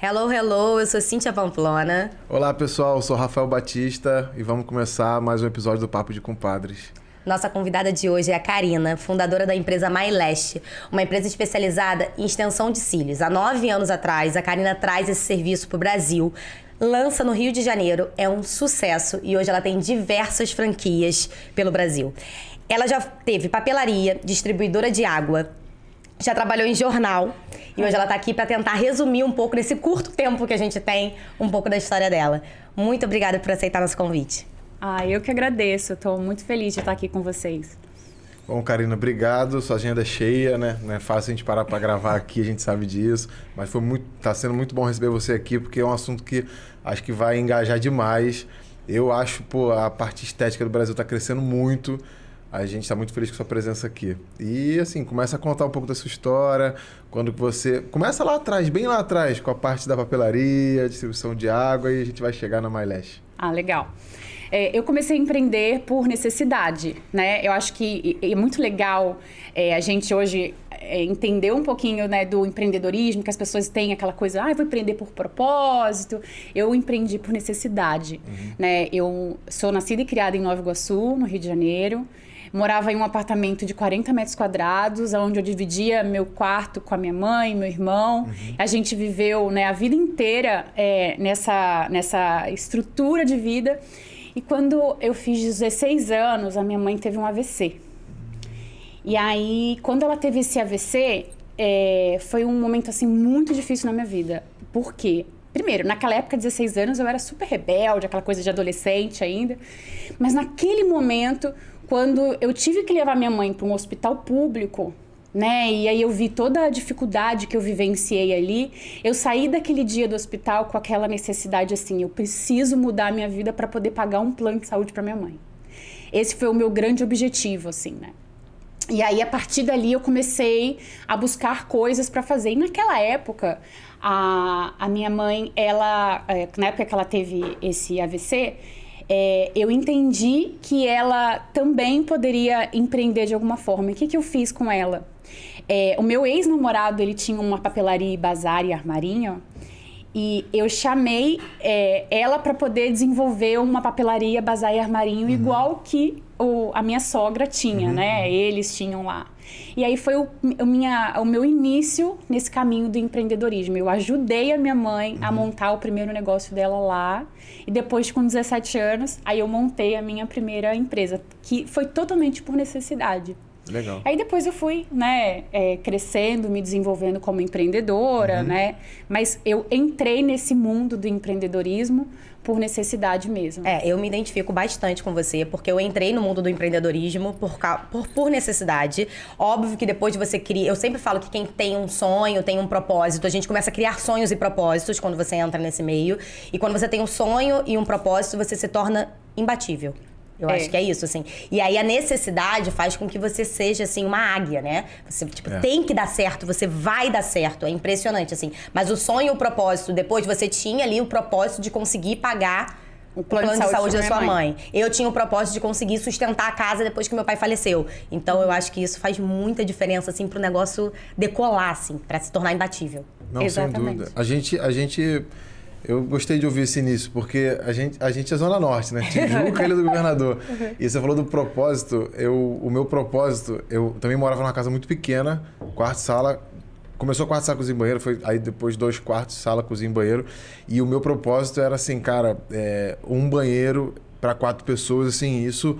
Hello, hello, eu sou Cíntia Pamplona. Olá pessoal, eu sou Rafael Batista e vamos começar mais um episódio do Papo de Compadres. Nossa convidada de hoje é a Karina, fundadora da empresa MyLash, uma empresa especializada em extensão de cílios. Há 9 anos atrás, a Karina traz esse serviço para o Brasil, lança no Rio de Janeiro, é um sucesso e hoje ela tem diversas franquias pelo Brasil. Ela já teve papelaria, distribuidora de água, já trabalhou em jornal e hoje ela está aqui para tentar resumir um pouco, nesse curto tempo que a gente tem, um pouco da história dela. Muito obrigada por aceitar nosso convite. Eu que agradeço. Estou muito feliz de estar aqui com vocês. Bom, Karina, obrigado. Sua agenda é cheia, né? Não é fácil a gente parar para gravar aqui, a gente sabe disso. Mas tá sendo muito bom receber você aqui, porque é um assunto que acho que vai engajar demais. Eu acho, a parte estética do Brasil está crescendo muito. A gente está muito feliz com a sua presença aqui. E, assim, começa a contar um pouco da sua história. Quando você... Começa lá atrás, bem lá atrás, com a parte da papelaria, distribuição de água, e a gente vai chegar na MyLash. Legal. Eu comecei a empreender por necessidade, né? Eu acho que é muito legal a gente hoje entender um pouquinho, né, do empreendedorismo, que as pessoas têm aquela coisa, eu vou empreender por propósito. Eu empreendi por necessidade, né? Eu sou nascida e criada em Nova Iguaçu, no Rio de Janeiro. Morava em um apartamento de 40 metros quadrados, onde eu dividia meu quarto com a minha mãe, meu irmão. A gente viveu, né, a vida inteira nessa estrutura de vida. E quando eu fiz 16 anos, a minha mãe teve um AVC. E aí, quando ela teve esse AVC, foi um momento assim, muito difícil na minha vida. Por quê? Primeiro, naquela época, 16 anos, eu era super rebelde, aquela coisa de adolescente ainda. Mas naquele momento, quando eu tive que levar minha mãe para um hospital público, né? E aí eu vi toda a dificuldade que eu vivenciei ali. Eu saí daquele dia do hospital com aquela necessidade assim, eu preciso mudar a minha vida para poder pagar um plano de saúde para minha mãe. Esse foi o meu grande objetivo, assim, né? E aí, a partir dali, eu comecei a buscar coisas para fazer. E naquela época, a minha mãe, na época que ela teve esse AVC, eu entendi que ela também poderia empreender de alguma forma. E o que eu fiz com ela? O meu ex-namorado, ele tinha uma papelaria, bazar e armarinho. E eu chamei ela para poder desenvolver uma papelaria, bazar e armarinho igual que a minha sogra tinha, né? Eles tinham lá. E aí foi o meu início nesse caminho do empreendedorismo. Eu ajudei a minha mãe a montar o primeiro negócio dela lá. E depois, com 17 anos, aí eu montei a minha primeira empresa, que foi totalmente por necessidade. Legal. Aí depois eu fui, né, crescendo, me desenvolvendo como empreendedora, né? Mas eu entrei nesse mundo do empreendedorismo por necessidade mesmo. Eu me identifico bastante com você, porque eu entrei no mundo do empreendedorismo por necessidade. Óbvio que depois de você cria... Eu sempre falo que quem tem um sonho, tem um propósito. A gente começa a criar sonhos e propósitos quando você entra nesse meio. E quando você tem um sonho e um propósito, você se torna imbatível. Eu acho que é isso, assim. E aí a necessidade faz com que você seja, assim, uma águia, né? Você, tem que dar certo, você vai dar certo. É impressionante, assim. Mas o sonho e o propósito, depois você tinha ali o propósito de conseguir pagar o plano de saúde da sua mãe. Eu tinha o propósito de conseguir sustentar a casa depois que meu pai faleceu. Então, eu acho que isso faz muita diferença, assim, pro negócio decolar, assim, pra se tornar imbatível. Não, Exatamente. sem dúvida. Eu gostei de ouvir esse início, porque a gente é Zona Norte, né? Tijuca, Ilha do Governador. E você falou do propósito. O meu propósito, eu também morava numa casa muito pequena, quarto, sala. Começou quarto, sala, cozinha e banheiro, aí depois 2 quartos, sala, cozinha e banheiro. E o meu propósito era assim, cara, um banheiro para 4 pessoas, assim, isso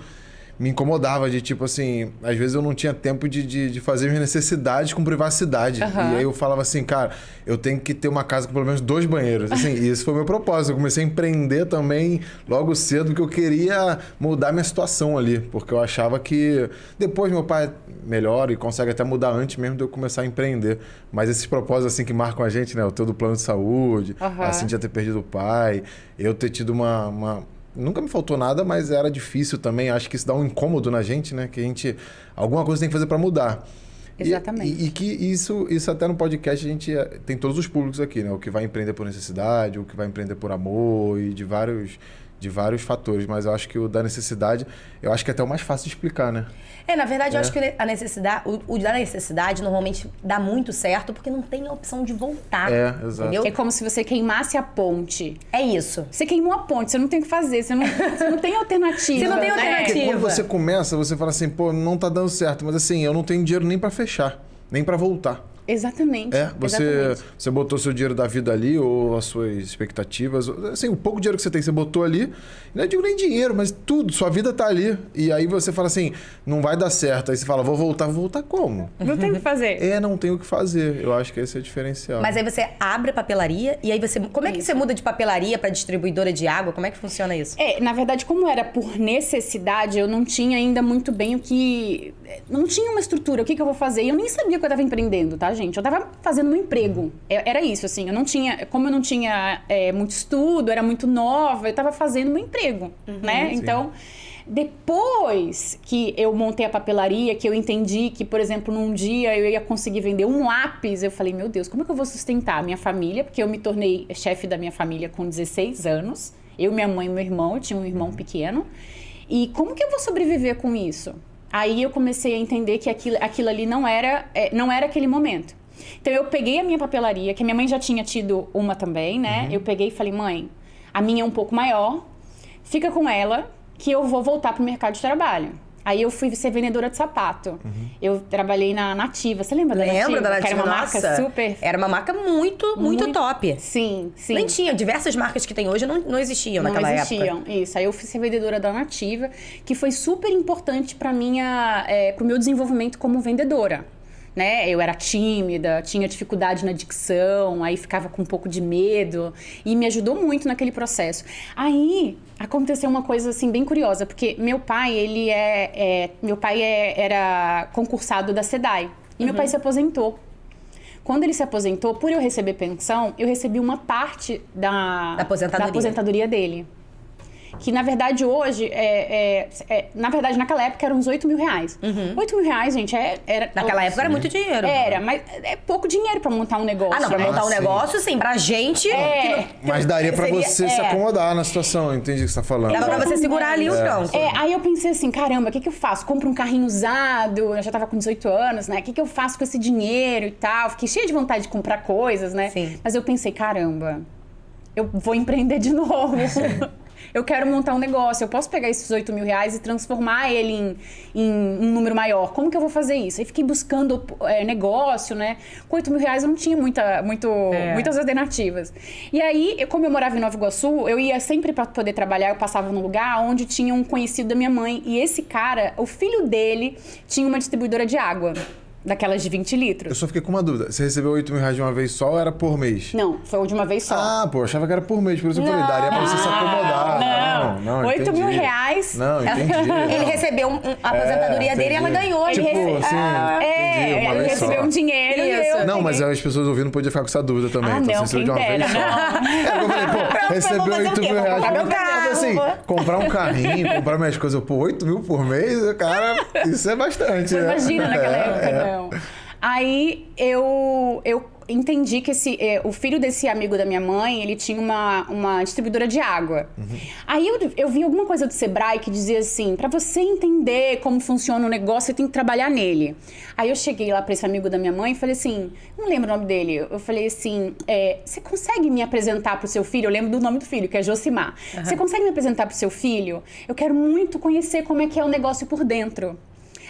me incomodava de tipo assim, às vezes eu não tinha tempo de fazer minhas necessidades com privacidade. E aí eu falava assim, cara, eu tenho que ter uma casa com pelo menos 2 banheiros. Assim, e esse foi o meu propósito. Eu comecei a empreender também logo cedo, porque eu queria mudar minha situação ali. Porque eu achava que depois meu pai melhora e consegue até mudar antes mesmo de eu começar a empreender. Mas esses propósitos assim que marcam a gente, né? O teu do plano de saúde, a Cíntia ter perdido o pai, eu ter tido Nunca me faltou nada, mas era difícil também. Acho que isso dá um incômodo na gente, né? Que a gente... Alguma coisa tem que fazer para mudar. Exatamente. E que isso até no podcast a gente tem todos os públicos aqui, né? O que vai empreender por necessidade, o que vai empreender por amor e de de vários fatores, mas eu acho que o da necessidade, eu acho que é até o mais fácil de explicar, né? Na verdade, eu acho que a necessidade, o da necessidade normalmente dá muito certo porque não tem a opção de voltar. Exato. Entendeu? É como se você queimasse a ponte. É isso. Você queimou a ponte, você não tem o que fazer, você não tem alternativa. Você não tem né? alternativa. Porque quando você começa, você fala assim, pô, não tá dando certo, mas assim, eu não tenho dinheiro nem pra fechar, nem pra voltar. Exatamente. Você botou seu dinheiro da vida ali, ou as suas expectativas, assim, o pouco dinheiro que você tem, você botou ali, não digo nem dinheiro, mas tudo, sua vida tá ali. E aí você fala assim, não vai dar certo. Aí você fala, vou voltar como? Não tem o que fazer. Não tem o que fazer. Eu acho que esse é o diferencial. Mas aí você abre a papelaria e aí você... Como é que você muda de papelaria para distribuidora de água? Como é que funciona isso? Na verdade, como era por necessidade, eu não tinha ainda muito bem o que... Não tinha uma estrutura, o que eu vou fazer? E eu nem sabia que eu estava empreendendo, tá, gente? Eu estava fazendo um emprego. Era isso, assim. Eu não tinha... Como eu não tinha muito estudo, era muito nova, eu estava fazendo um emprego, né? Sim. Então... Depois que eu montei a papelaria, que eu entendi que, por exemplo, num dia eu ia conseguir vender um lápis, eu falei, meu Deus, como é que eu vou sustentar a minha família? Porque eu me tornei chefe da minha família com 16 anos. Eu, minha mãe e meu irmão, eu tinha um irmão pequeno. E como que eu vou sobreviver com isso? Aí eu comecei a entender que aquilo ali não era aquele momento. Então eu peguei a minha papelaria, que a minha mãe já tinha tido uma também, né? Eu peguei e falei, mãe, a minha é um pouco maior, fica com ela, que eu vou voltar pro mercado de trabalho. Aí eu fui ser vendedora de sapato. Eu trabalhei na Nativa. Você lembra da Nativa? Lembro da Nativa, que era uma nossa, marca super... Era uma marca muito top. Sim. Nem tinha. Diversas marcas que tem hoje não existiam naquela época. Não existiam, isso. Aí eu fui ser vendedora da Nativa, que foi super importante pro meu desenvolvimento como vendedora. Né? Eu era tímida, tinha dificuldade na dicção, aí ficava com um pouco de medo e me ajudou muito naquele processo. Aí aconteceu uma coisa assim bem curiosa, porque meu pai, era concursado da SEDAI e meu pai se aposentou. Quando ele se aposentou, por eu receber pensão, eu recebi uma parte da aposentadoria dele. Que, na verdade, hoje, na verdade, naquela época, eram uns 8 mil reais. 8 mil reais, gente, era... Naquela época era muito dinheiro. Era, mas é pouco dinheiro pra montar um negócio. Pra montar um negócio, sim. Pra gente... Mas daria pra você se acomodar na situação, entendi o que você tá falando. Dava pra você segurar ali o tronco. Aí eu pensei assim, caramba, o que eu faço? Compro um carrinho usado, eu já tava com 18 anos, né? O que eu faço com esse dinheiro e tal? Fiquei cheia de vontade de comprar coisas, né? Sim. Mas eu pensei, caramba, eu vou empreender de novo. Eu quero montar um negócio, eu posso pegar esses 8 mil reais e transformar ele em um número maior. Como que eu vou fazer isso? Aí fiquei buscando negócio, né? Com 8 mil reais eu não tinha muitas alternativas. E aí, como eu morava em Nova Iguaçu, eu ia sempre para poder trabalhar, eu passava num lugar onde tinha um conhecido da minha mãe. E esse cara, o filho dele, tinha uma distribuidora de água. Daquelas de 20 litros. Eu só fiquei com uma dúvida. Você recebeu 8 mil reais de uma vez só ou era por mês? Não, foi de uma vez só. Ah, pô, eu achava que era por mês, por isso eu falei, daria pra você se acomodar. Não, 8 mil reais. Não, entendi. Ele recebeu a aposentadoria dele e ela ganhou. Tipo, Ele ele recebeu um dinheiro e eu... Não, mas as pessoas ouvindo podiam ficar com essa dúvida também. Ah, então, não, você recebeu de uma quem vez dera, só. Eu falei, pô, recebeu 8 mil reais. Comprar meu carro. Assim, comprar um carrinho, comprar minhas coisas, pô, 8 mil por mês, cara, isso é bastante. Você imagina naquela época, não. Aí eu entendi que o filho desse amigo da minha mãe, ele tinha uma distribuidora de água. Aí eu vi alguma coisa do Sebrae que dizia assim, pra você entender como funciona o negócio, você tem que trabalhar nele. Aí eu cheguei lá pra esse amigo da minha mãe e falei assim, não lembro o nome dele, eu falei assim, você consegue me apresentar pro seu filho? Eu lembro do nome do filho, que é Josimar. Você consegue me apresentar pro seu filho? Eu quero muito conhecer como é que é o negócio por dentro.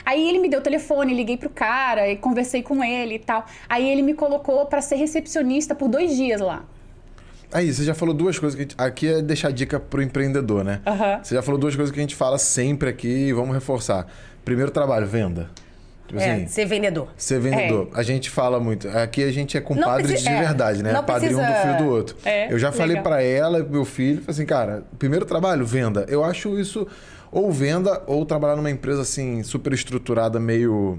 Aí ele me deu o telefone, liguei pro cara e conversei com ele e tal. Aí ele me colocou pra ser recepcionista por 2 dias lá. Aí, você já falou 2 coisas que aqui é deixar dica pro empreendedor, né? Você já falou 2 coisas que a gente fala sempre aqui e vamos reforçar. Primeiro trabalho, venda. Tipo assim, ser vendedor. Ser vendedor. A gente fala muito. Aqui a gente é compadre de verdade, né? Padrinho um do filho do outro. Eu já falei pra ela e pro meu filho, falei assim, cara, primeiro trabalho, venda. Eu acho isso... Ou venda, ou trabalhar numa empresa assim, super estruturada, meio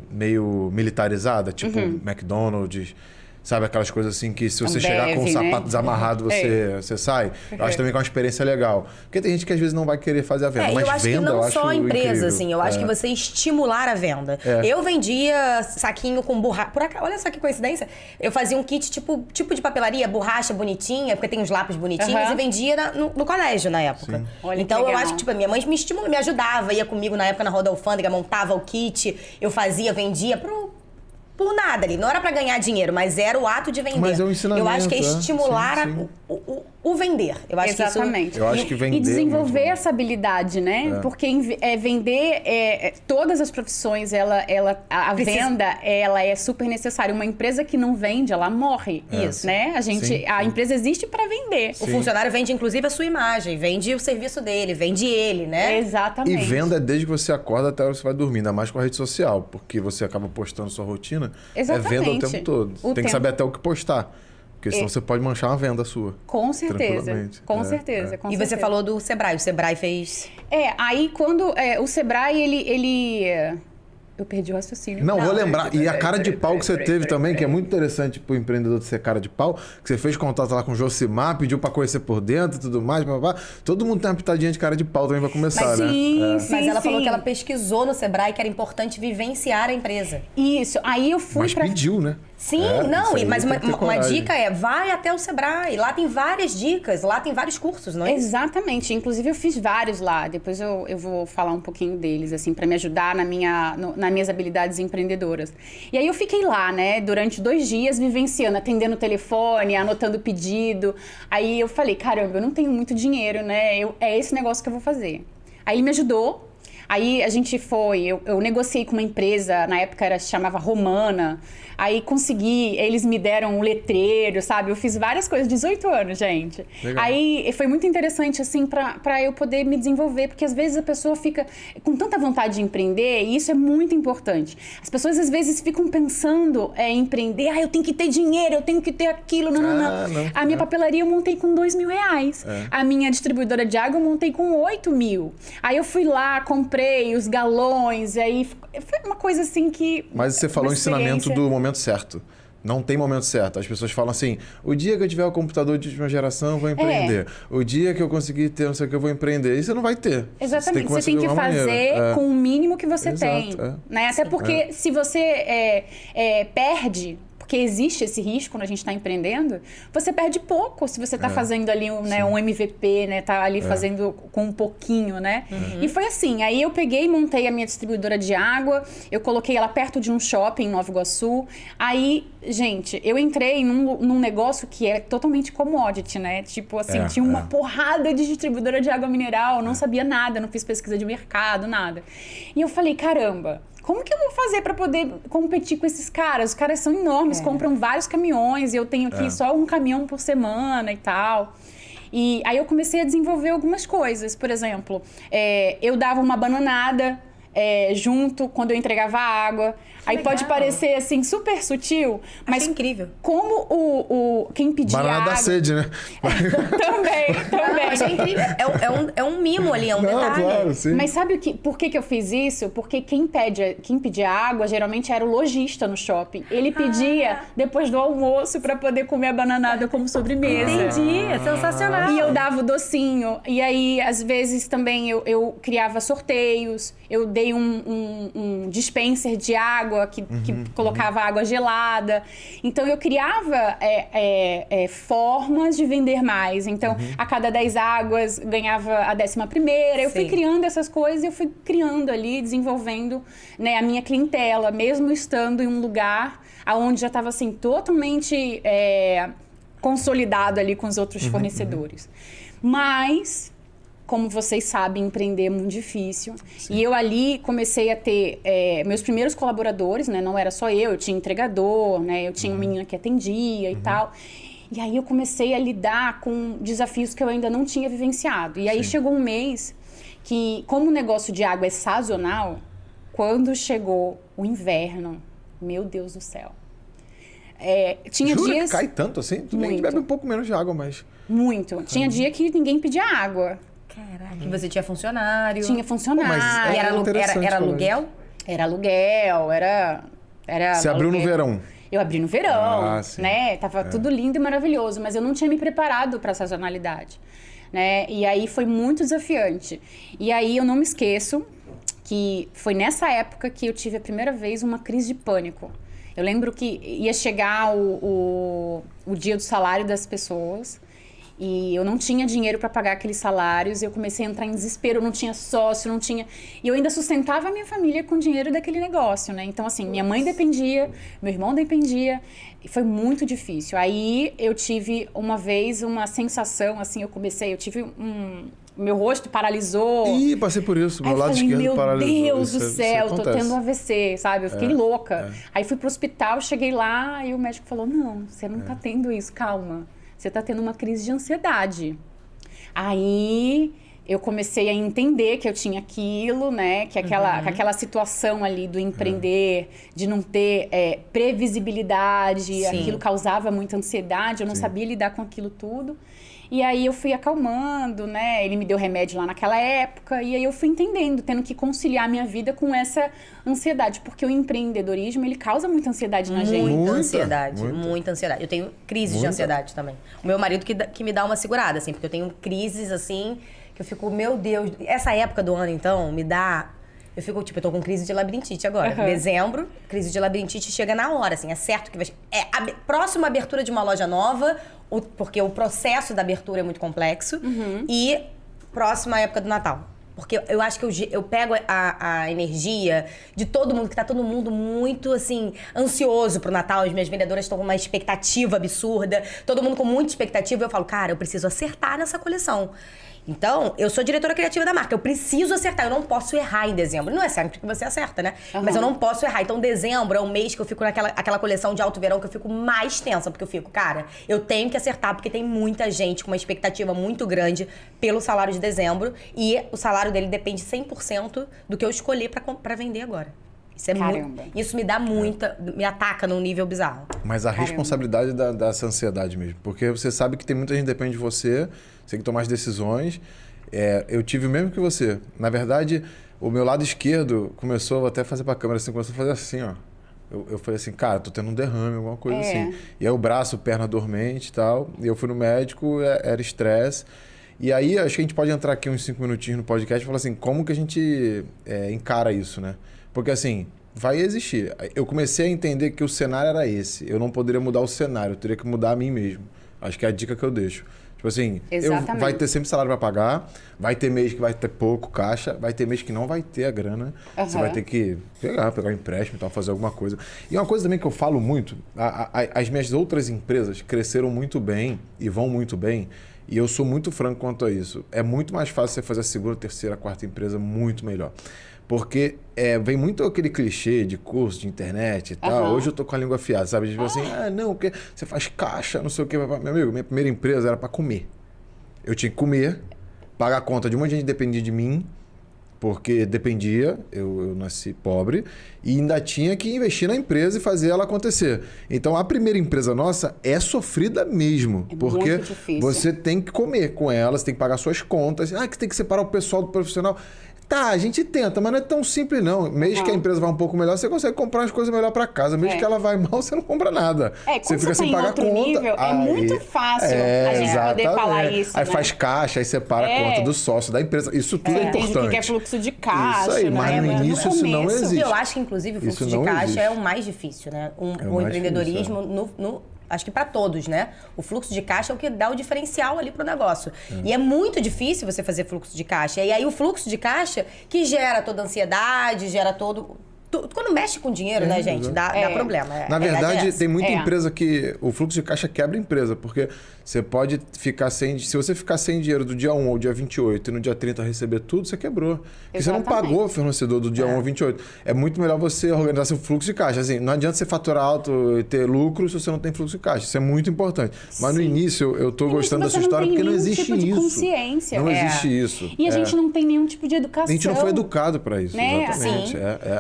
militarizada, tipo McDonald's. Sabe aquelas coisas assim que se você Ambev, chegar com o né? sapato desamarrado, você sai? Eu acho também que é uma experiência legal. Porque tem gente que às vezes não vai querer fazer a venda. Mas eu acho venda, que não eu acho só a empresa, incrível. assim. Eu acho que você estimular a venda. Eu vendia saquinho com borracha. Olha só que coincidência. Eu fazia um kit tipo de papelaria, borracha bonitinha, porque tem uns lápis bonitinhos, e vendia no colégio na época. Olha, então que eu legal. acho que tipo, a minha mãe me estimulou, me ajudava, ia comigo na época na Roda Alfândega, montava o kit, eu fazia, vendia por nada ali. Não era pra ganhar dinheiro, mas era o ato de vender. Mas é um ensinamento, eu acho que é estimular sim. o vender. Eu acho Exatamente. que isso... Eu acho que vender E desenvolver é muito essa habilidade, né? Porque vender, todas as profissões, a venda, ela é super necessária. Uma empresa que não vende, ela morre. Isso. Né? A empresa existe para vender. O funcionário vende, inclusive, a sua imagem, vende o serviço dele, vende ele, né? Exatamente. E venda é desde que você acorda até a hora que você vai dormir, ainda mais com a rede social, porque você acaba postando sua rotina. Exatamente. É venda o tempo todo. Tem que saber até o que postar. Porque senão você pode manchar uma venda sua. Com certeza. Tranquilamente. Com certeza. E você falou do Sebrae. O Sebrae fez... Aí quando o Sebrae, ele... Eu perdi o raciocínio. Não, vou lembrar. E a cara de pau que você teve também, que é muito interessante pro empreendedor de ser cara de pau, que você fez contato lá com o Josimar, pediu pra conhecer por dentro e tudo mais, todo mundo tem uma pitadinha de cara de pau também pra começar, né? Mas ela falou que ela pesquisou no Sebrae que era importante vivenciar a empresa. Isso. Aí eu fui Mas pediu, né? Sim, isso aí mas tem que ter uma coragem. dica é, vai até o Sebrae. Lá tem várias dicas, lá tem vários cursos, não é? Exatamente. Inclusive, eu fiz vários lá. Depois eu vou falar um pouquinho deles, assim, para me ajudar nas minhas habilidades empreendedoras. E aí eu fiquei lá, né, durante 2 dias, vivenciando, atendendo o telefone, anotando pedido. Aí eu falei, caramba, eu não tenho muito dinheiro, né? É esse negócio que eu vou fazer. Aí ele me ajudou. Aí a gente foi, eu negociei com uma empresa, na época se chamava Romana, aí consegui, eles me deram um letreiro, sabe? Eu fiz várias coisas, 18 anos, gente. Legal. Aí foi muito interessante, assim, pra eu poder me desenvolver, porque às vezes a pessoa fica com tanta vontade de empreender, e isso é muito importante. As pessoas às vezes ficam pensando em empreender, eu tenho que ter dinheiro, eu tenho que ter aquilo, não. A minha papelaria eu montei com R$2.000. A minha distribuidora de água eu montei com 8.000. Aí eu fui lá, comprei os galões, aí foi uma coisa assim que... Mas você falou o ensinamento do momento certo. Não tem momento certo. As pessoas falam assim, o dia que eu tiver o computador de última geração, eu vou empreender. O dia que eu conseguir ter não sei o que, eu vou empreender. E você não vai ter. Exatamente. Você tem que fazer com o mínimo que você tem. Exato, né? Até porque se você perde... Porque existe esse risco quando a gente está empreendendo, você perde pouco se você está fazendo ali um MVP, né? Tá ali fazendo com um pouquinho, né? E foi assim, aí eu peguei e montei a minha distribuidora de água, eu coloquei ela perto de um shopping em Nova Iguaçu. Aí, gente, eu entrei num negócio que é totalmente commodity, né? Tipo assim, tinha uma porrada de distribuidora de água mineral, não sabia nada, não fiz pesquisa de mercado, nada. E eu falei, caramba... Como que eu vou fazer para poder competir com esses caras? Os caras são enormes, compram vários caminhões, e eu tenho aqui só um caminhão por semana e tal. E aí eu comecei a desenvolver algumas coisas. Por exemplo, eu dava uma bananada junto quando eu entregava água. Aí pode parecer assim super sutil, mas achei incrível. Como quem pedia Banana água... da sede, né? Também. Achei incrível. É um mimo ali, é um detalhe. Claro, sim. Mas sabe por que eu fiz isso? Porque quem pedia água geralmente era o lojista no shopping. Ele pedia depois do almoço para poder comer a bananada como sobremesa. Entendi, é sensacional. E eu dava o docinho. E aí, às vezes, também eu criava sorteios. Eu dei um dispenser de água que colocava água gelada. Então, eu criava formas de vender mais. Então, a cada 10 águas, ganhava a 11ª. Eu fui criando essas coisas e eu fui criando ali, desenvolvendo, né, a minha clientela, mesmo estando em um lugar onde já estava assim, totalmente consolidado ali com os outros fornecedores. Mas... Como vocês sabem, empreender é muito difícil. Sim. E eu ali comecei a ter meus primeiros colaboradores, né? Não era só eu tinha entregador, né? Eu tinha uma menina que atendia e tal. E aí eu comecei a lidar com desafios que eu ainda não tinha vivenciado. E aí chegou um mês que, como o negócio de água é sazonal, quando chegou o inverno, meu Deus do céu. Tinha Jura dias... que cai tanto assim? Tu nem bebe um pouco menos de água, mas... Muito. Tinha dia que ninguém pedia água. Caraca, e você tinha funcionário. Tinha funcionário. Mas E era aluguel? Era aluguel, era... Você abriu no verão? Eu abri no verão, sim. né? Tava tudo lindo e maravilhoso, mas eu não tinha me preparado para a sazonalidade, né? E aí foi muito desafiante. E aí eu não me esqueço que foi nessa época que eu tive a primeira vez uma crise de pânico. Eu lembro que ia chegar o dia do salário das pessoas e eu não tinha dinheiro para pagar aqueles salários. Eu comecei a entrar em desespero, eu não tinha sócio, não tinha... E eu ainda sustentava a minha família com o dinheiro daquele negócio, né? Então, assim, minha mãe dependia, meu irmão dependia, e foi muito difícil. Aí eu tive uma vez uma sensação, assim, eu tive meu rosto paralisou. Ih, passei por isso. Aí Meu lado esquerdo meu paralisou. Meu Deus do Isso céu, tô acontece. tendo um AVC, sabe? Eu fiquei louca. Aí fui pro hospital, cheguei lá e o médico falou, não, você não tá tendo isso, calma. Você tá tendo uma crise de ansiedade. Aí eu comecei a entender que eu tinha aquilo, né? Que aquela situação ali do empreender, de não ter previsibilidade, aquilo causava muita ansiedade, eu não sabia lidar com aquilo tudo. E aí eu fui acalmando, né? Ele me deu remédio lá naquela época. E aí eu fui entendendo, tendo que conciliar a minha vida com essa ansiedade. Porque o empreendedorismo, ele causa muita ansiedade na gente. Muita ansiedade. Eu tenho crises de ansiedade também. O meu marido que me dá uma segurada, assim. Porque eu tenho crises, assim, que eu fico, meu Deus... Essa época do ano, então, me dá... Eu fico, tipo, eu tô com crise de labirintite agora. Dezembro, crise de labirintite chega na hora, assim. É certo que vai... próxima abertura de uma loja nova, porque o processo da abertura é muito complexo. E próxima época do Natal. Porque eu acho que eu pego a energia de todo mundo, que tá todo mundo muito, assim, ansioso pro Natal. As minhas vendedoras estão com uma expectativa absurda. Todo mundo com muita expectativa. Eu falo, cara, eu preciso acertar nessa coleção. Então, eu sou diretora criativa da marca, eu preciso acertar, eu não posso errar em dezembro. Não é sempre que você acerta, né? Mas eu não posso errar. Então, dezembro é um mês que eu fico aquela coleção de alto verão que eu fico mais tensa, porque eu fico, cara, eu tenho que acertar, porque tem muita gente com uma expectativa muito grande pelo salário de dezembro e o salário dele depende 100% do que eu escolher pra vender agora. Isso é isso me dá me ataca num nível bizarro. Mas a responsabilidade dessa ansiedade mesmo. Porque você sabe que tem muita gente que depende de você, você tem que tomar as decisões. Eu tive o mesmo que você. Na verdade, o meu lado esquerdo começou, vou até fazer pra câmera assim, começou a fazer assim, ó. Eu falei assim, cara, tô tendo um derrame, alguma coisa assim. E aí o braço, perna dormente e tal. E eu fui no médico, era estresse. E aí, acho que a gente pode entrar aqui uns 5 minutinhos no podcast e falar assim, como que a gente encara isso, né? Porque assim, vai existir. Eu comecei a entender que o cenário era esse. Eu não poderia mudar o cenário, eu teria que mudar a mim mesmo. Acho que é a dica que eu deixo. Tipo assim, vai ter sempre salário para pagar, vai ter mês que vai ter pouco caixa, vai ter mês que não vai ter a grana. Você vai ter que pegar um empréstimo e tal, fazer alguma coisa. E uma coisa também que eu falo muito, as minhas outras empresas cresceram muito bem e vão muito bem, e eu sou muito franco quanto a isso. É muito mais fácil você fazer a segunda, terceira, quarta empresa muito melhor. Porque vem muito aquele clichê de curso de internet e tal. Hoje eu tô com a língua afiada, sabe? Tipo assim, não, porque você faz caixa, não sei o quê. Meu amigo, minha primeira empresa era para comer. Eu tinha que comer, pagar a conta de um monte de gente que dependia de mim, porque dependia, eu nasci pobre, e ainda tinha que investir na empresa e fazer ela acontecer. Então, a primeira empresa nossa é sofrida mesmo, porque muito difícil. Você tem que comer com ela, você tem que pagar suas contas. Que você tem que separar o pessoal do profissional. Tá, a gente tenta, mas não é tão simples não. Mês que a empresa vai um pouco melhor, você consegue comprar as coisas melhor para casa. Mês que ela vai mal, você não compra nada. Quando você sem pagar conta. Nível, é muito fácil a gente poder falar isso. Aí faz caixa, aí separa a conta do sócio da empresa. Isso tudo é importante. Tem o que é fluxo de caixa. Isso aí, mas no início isso não existe. Eu acho que, inclusive, o fluxo de caixa é o mais difícil, né? O empreendedorismo, acho que para todos, né? O fluxo de caixa é o que dá o diferencial ali pro negócio. E é muito difícil você fazer fluxo de caixa. E aí o fluxo de caixa que gera toda a ansiedade, gera todo... Quando mexe com dinheiro, né, gente? Dá problema. Na verdade, tem muita empresa que o fluxo de caixa quebra a empresa, porque você pode ficar sem... Se você ficar sem dinheiro do dia 1 ao dia 28 e no dia 30 receber tudo, você quebrou. Porque você não pagou o fornecedor do dia 1 ao 28. É muito melhor você organizar seu fluxo de caixa. Assim, não adianta você faturar alto e ter lucro se você não tem fluxo de caixa. Isso é muito importante. Mas no início, eu tô gostando da sua história porque não existe tipo isso. De consciência. Não existe isso. E a gente não tem nenhum tipo de educação. A gente não foi educado para isso, né? exatamente.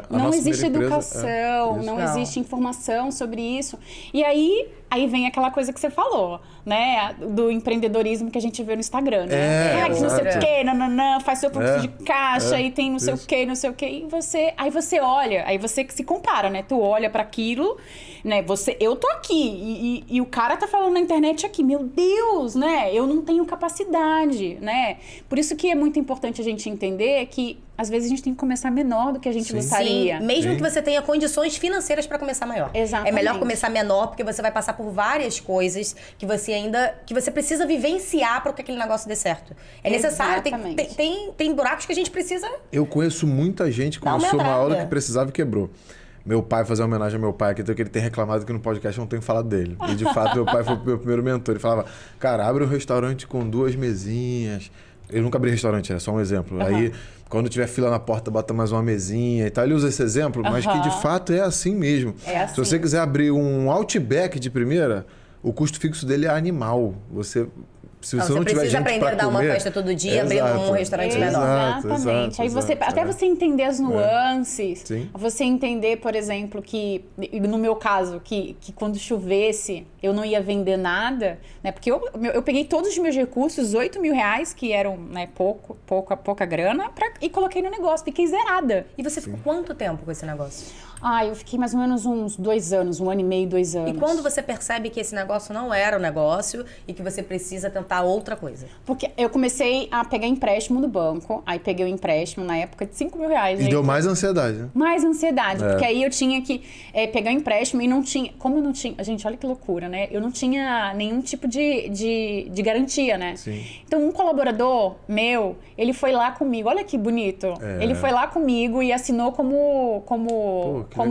Não existe educação, não existe informação sobre isso. E aí, Aí vem aquela coisa que você falou, né? Do empreendedorismo que a gente vê no Instagram, né? Que não sei o quê, nananã, faz seu fluxo de caixa, aí tem não sei o quê, não sei o quê. E aí você olha, aí você que se compara, né? Tu olha para aquilo, né? Eu tô aqui e o cara tá falando na internet aqui, meu Deus, né? Eu não tenho capacidade, né? Por isso que é muito importante a gente entender que às vezes a gente tem que começar menor do que a gente gostaria. Sim, mesmo que você tenha condições financeiras para começar maior. Exatamente. É melhor começar menor, porque você vai passar por várias coisas que você precisa vivenciar para que aquele negócio dê certo. É necessário, tem buracos que a gente precisa. Eu conheço muita gente que começou uma aula que precisava e quebrou. Meu pai, fazer uma homenagem ao meu pai, que ele tem reclamado que no podcast eu não tenho falado dele. E de fato, meu pai foi o meu primeiro mentor. Ele falava, cara, abre um restaurante com 2 mesinhas. Eu nunca abri restaurante, é só um exemplo. Aí, quando tiver fila na porta, bota mais uma mesinha e tal. Ele usa esse exemplo, mas que de fato é assim mesmo. É assim. Se você quiser abrir um Outback de primeira, o custo fixo dele é animal. Se você não tiver gente precisa aprender a dar uma festa todo dia, abrindo um restaurante menor. Exatamente. Aí até você entender as nuances, você entender, por exemplo, que no meu caso, que quando chovesse eu não ia vender nada, né? Porque eu peguei todos os meus recursos, R$8.000, que eram, né, pouca grana, e coloquei no negócio, fiquei zerada. E você ficou quanto tempo com esse negócio? Eu fiquei mais ou menos uns 2 anos, 1 ano e meio, 2 anos. E quando você percebe que esse negócio não era o negócio e que você precisa tentar outra coisa? Porque eu comecei a pegar empréstimo no banco, aí peguei o empréstimo na época de R$5.000. E deu mais ansiedade, né? Mais ansiedade, porque aí eu tinha que pegar o empréstimo e não tinha... Como eu não tinha... Gente, olha que loucura, né? Eu não tinha nenhum tipo de garantia, né? Sim. Então, um colaborador meu, ele foi lá comigo, olha que bonito. Ele foi lá comigo e assinou como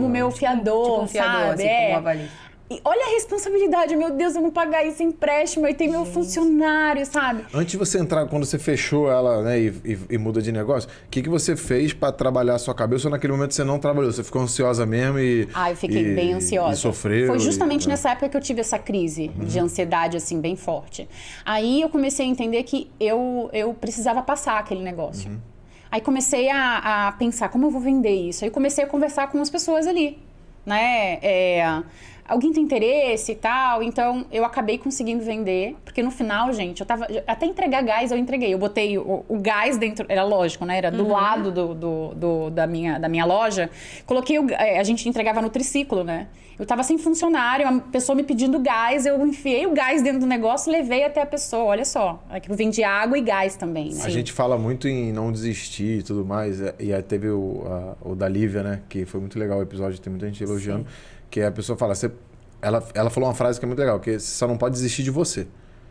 meu fiador, tipo fiador, sabe? assim, como avalista. E olha a responsabilidade, meu Deus, eu não pagar esse empréstimo, aí tem meu funcionário, sabe? Antes de você entrar, quando você fechou ela, né, e muda de negócio, o que você fez pra trabalhar a sua cabeça ou naquele momento você não trabalhou? Você ficou ansiosa mesmo e... Eu fiquei bem ansiosa. E sofreu. Foi justamente nessa época que eu tive essa crise de ansiedade, assim, bem forte. Aí eu comecei a entender que eu precisava passar aquele negócio. Aí comecei a pensar, como eu vou vender isso? Aí comecei a conversar com as pessoas ali, né? Alguém tem interesse e tal, então eu acabei conseguindo vender, porque no final, gente, até entregar gás eu entreguei, eu botei o gás dentro, era lógico, né, era do lado da minha loja, coloquei a gente entregava no triciclo, né, eu tava sem funcionário, a pessoa me pedindo gás, eu enfiei o gás dentro do negócio e levei até a pessoa, olha só, eu vendi água e gás também, né? A gente fala muito em não desistir e tudo mais, e aí teve o da Lívia, né, que foi muito legal o episódio, tem muita gente elogiando. Que a pessoa fala, ela falou uma frase que é muito legal, que você só não pode desistir de você.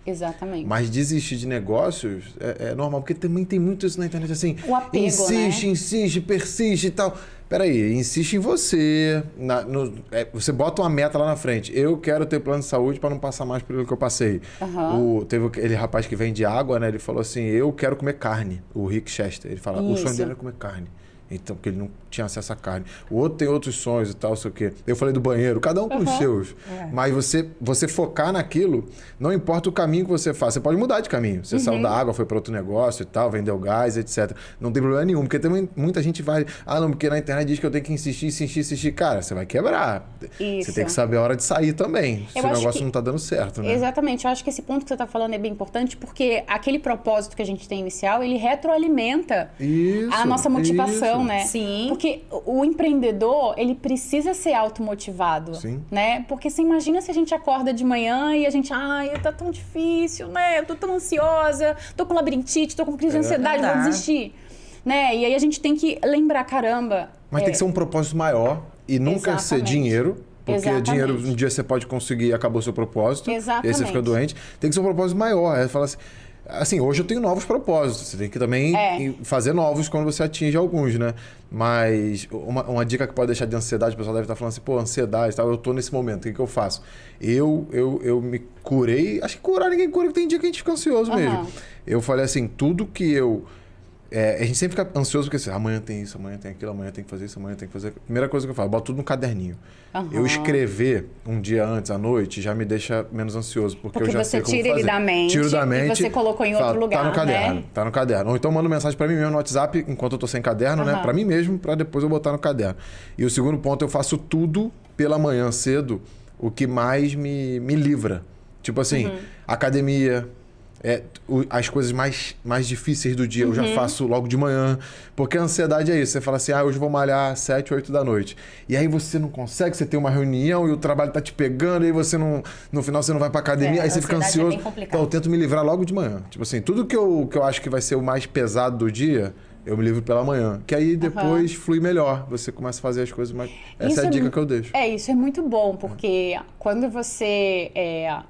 Exatamente. Mas desistir de negócios é normal, porque também tem muito isso na internet, assim... O apego, insiste, persiste e tal. Peraí, insiste em você. Você bota uma meta lá na frente. Eu quero ter plano de saúde para não passar mais pelo que eu passei. Teve aquele rapaz que vende água, né? Ele falou assim, eu quero comer carne. O Rick Chester. Ele fala, o sonho dele é comer carne. Então, porque ele não tinha acesso à carne. O outro tem outros sonhos e tal, sei o quê. Eu falei do banheiro, cada um com os seus. Mas você focar naquilo, não importa o caminho que você faz. Você pode mudar de caminho. Você saiu da água, foi para outro negócio e tal, vendeu gás, etc. Não tem problema nenhum. Porque também muita gente vai... não, porque na internet diz que eu tenho que insistir. Cara, você vai quebrar. Isso. Você tem que saber a hora de sair também. Se o negócio não tá dando certo, né? Exatamente. Eu acho que esse ponto que você tá falando é bem importante, porque aquele propósito que a gente tem inicial, ele retroalimenta a nossa motivação. Né? Sim. Porque o empreendedor, ele precisa ser automotivado. Sim. Né? Porque você imagina se a gente acorda de manhã e a gente, tá tão difícil, né? Eu tô tão ansiosa, tô com labirintite, tô com crise de ansiedade, vou desistir. Né? E aí a gente tem que lembrar, caramba... Mas tem que ser um propósito maior e nunca ser dinheiro. Porque dinheiro um dia você pode conseguir e acabou o seu propósito. Exatamente. E aí você fica doente. Tem que ser um propósito maior. Aí fala assim, hoje eu tenho novos propósitos. Você tem que também fazer novos quando você atinge alguns, né? Mas uma dica que pode deixar de ansiedade, o pessoal deve estar falando assim, ansiedade e tal, eu tô nesse momento, o que eu faço? Eu me curei, acho que curar ninguém cura, porque tem dia que a gente fica ansioso mesmo. Eu falei assim, tudo que eu... a gente sempre fica ansioso porque assim, amanhã tem isso, amanhã tem aquilo, amanhã tem que fazer isso, amanhã tem que fazer... Primeira coisa que eu faço, eu boto tudo no caderninho. Eu escrever um dia antes, à noite, já me deixa menos ansioso, porque eu já sei como fazer. Porque você tira ele da mente, tiro da mente e você colocou em outro lugar, tá no caderno, né? Tá no caderno. Ou então mando mensagem pra mim mesmo no WhatsApp, enquanto eu tô sem caderno, né? Pra mim mesmo, pra depois eu botar no caderno. E o segundo ponto, eu faço tudo pela manhã cedo, o que mais me livra. Tipo assim, academia, as coisas mais difíceis do dia eu já faço logo de manhã. Porque a ansiedade é isso. Você fala assim, hoje eu vou malhar às 7, 8 da noite. E aí você não consegue, você tem uma reunião e o trabalho tá te pegando, e aí você não... No final você não vai pra academia, aí você fica ansioso. Então eu tento me livrar logo de manhã. Tipo assim, tudo que eu acho que vai ser o mais pesado do dia... Eu me livro pela manhã. Que aí depois flui melhor. Você começa a fazer as coisas mais... Essa é a dica que eu deixo. Isso é muito bom, porque quando você...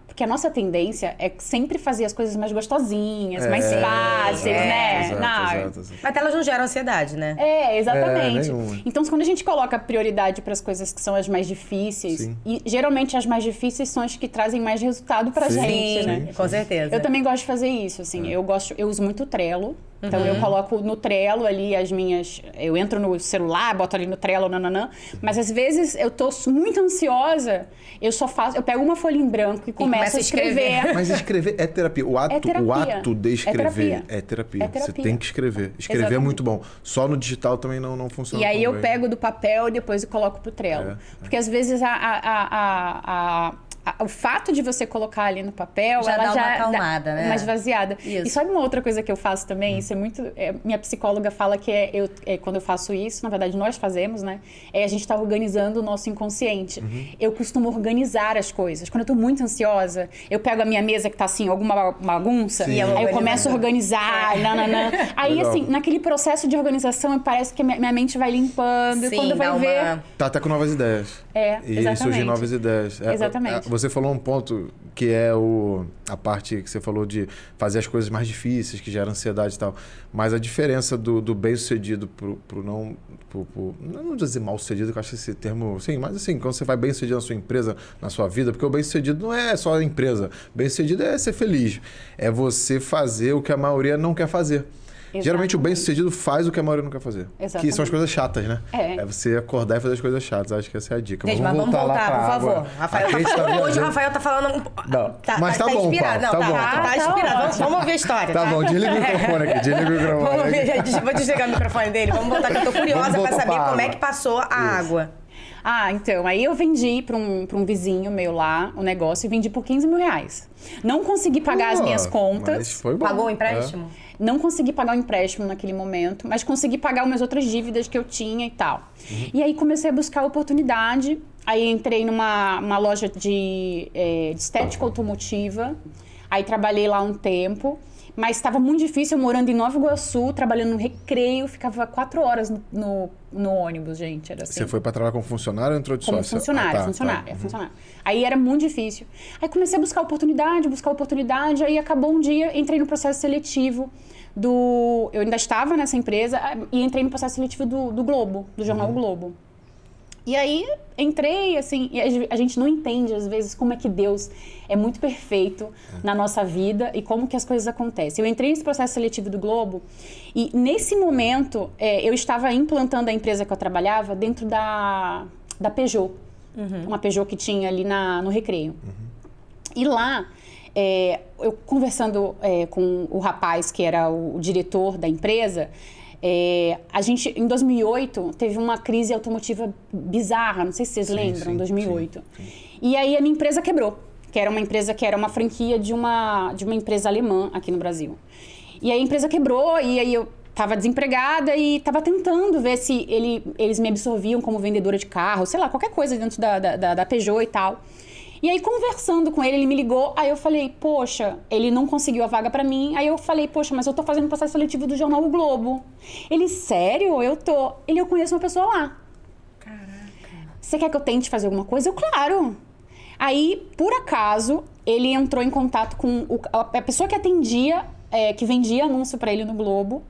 Porque a nossa tendência é sempre fazer as coisas mais gostosinhas, mais fáceis, né? Exato. Mas elas não geram ansiedade, né? Exatamente. Então, quando a gente coloca prioridade para as coisas que são as mais difíceis, e geralmente as mais difíceis são as que trazem mais resultado pra gente, né? Com certeza. Eu também gosto de fazer isso, assim. Eu uso muito o Trello. Então, eu coloco no Trello ali as minhas... Eu entro no celular, boto ali no Trello, nananã. Mas, às vezes, eu tô muito ansiosa, eu pego uma folha em branco e começo a escrever. Mas escrever é terapia. O ato de escrever é terapia. Você tem que escrever. Escrever é muito bom. Só no digital também não funciona. E aí eu pego do papel e depois eu coloco pro Trello. Porque, às vezes, o fato de você colocar ali no papel, ela já uma acalmada, né? Uma esvaziada. Isso. E sabe uma outra coisa que eu faço também? Isso é muito... minha psicóloga fala que quando eu faço isso, na verdade nós fazemos, né? A gente tá organizando o nosso inconsciente. Eu costumo organizar as coisas. Quando eu tô muito ansiosa, eu pego a minha mesa que tá assim, alguma bagunça, e aí eu começo a organizar, nananã. Aí, assim, naquele processo de organização, parece que minha mente vai limpando. Sim, e quando vai ver... Tá até com novas ideias. Exatamente. E surgem novas ideias. Exatamente. Você falou um ponto que é a parte que você falou de fazer as coisas mais difíceis, que gera ansiedade e tal. Mas a diferença do bem-sucedido pro não vou dizer mal-sucedido, que eu acho esse termo... Sim, mas assim, quando você vai bem-sucedido na sua empresa, na sua vida, porque o bem-sucedido não é só a empresa. Bem-sucedido é ser feliz. É você fazer o que a maioria não quer fazer. Exatamente. Geralmente o bem-sucedido faz o que a maioria não quer fazer. Exatamente. Que são as coisas chatas, né? É você acordar e fazer as coisas chatas. Acho que essa é a dica. Gente, mas vamos voltar, por favor. Hoje o Rafael tá falando... Mas tá bom, inspirado. Paulo, Não, tá inspirado. Vamos ouvir a história. Tá bom, desliga o microfone aqui. Vou desligar o microfone dele. Vamos voltar, que eu tô curiosa pra saber como é que passou a água. Então, aí eu vendi pra um vizinho meu lá o negócio e vendi por R$15 mil. Não consegui pagar as minhas contas. Mas foi bom. Pagou o empréstimo? Não consegui pagar o empréstimo naquele momento, mas consegui pagar umas outras dívidas que eu tinha e tal. E aí comecei a buscar oportunidade. Aí entrei numa loja de estética automotiva. Aí trabalhei lá um tempo. Mas estava muito difícil, eu morando em Nova Iguaçu, trabalhando no Recreio, ficava 4 horas no ônibus, gente. Era assim. Você foi para trabalhar como funcionário ou entrou de sócia? Como funcionária. Aí era muito difícil. Aí comecei a buscar oportunidade, aí acabou um dia, entrei no processo seletivo eu ainda estava nessa empresa e entrei no processo seletivo do Globo, do jornal Globo. E aí, entrei, assim, e a gente não entende, às vezes, como é que Deus é muito perfeito na nossa vida e como que as coisas acontecem. Eu entrei nesse processo seletivo do Globo e, nesse momento, eu estava implantando a empresa que eu trabalhava dentro da Peugeot. Uma Peugeot que tinha ali no Recreio. E lá, eu conversando com o rapaz que era o diretor da empresa... a gente, em 2008, teve uma crise automotiva bizarra, não sei se vocês lembram, em 2008. Sim. E aí a minha empresa quebrou, que era uma franquia de uma empresa alemã aqui no Brasil. E aí a empresa quebrou, e aí eu estava desempregada e estava tentando ver se eles me absorviam como vendedora de carro, sei lá, qualquer coisa dentro da Peugeot e tal. E aí, conversando com ele me ligou, aí eu falei, poxa, ele não conseguiu a vaga pra mim. Aí eu falei, poxa, mas eu tô fazendo processo seletivo do jornal O Globo. Ele, sério? Eu tô. Eu conheço uma pessoa lá. Caraca. Você quer que eu tente fazer alguma coisa? Eu, claro. Aí, por acaso, ele entrou em contato com a pessoa que atendia, que vendia anúncio pra ele no Globo.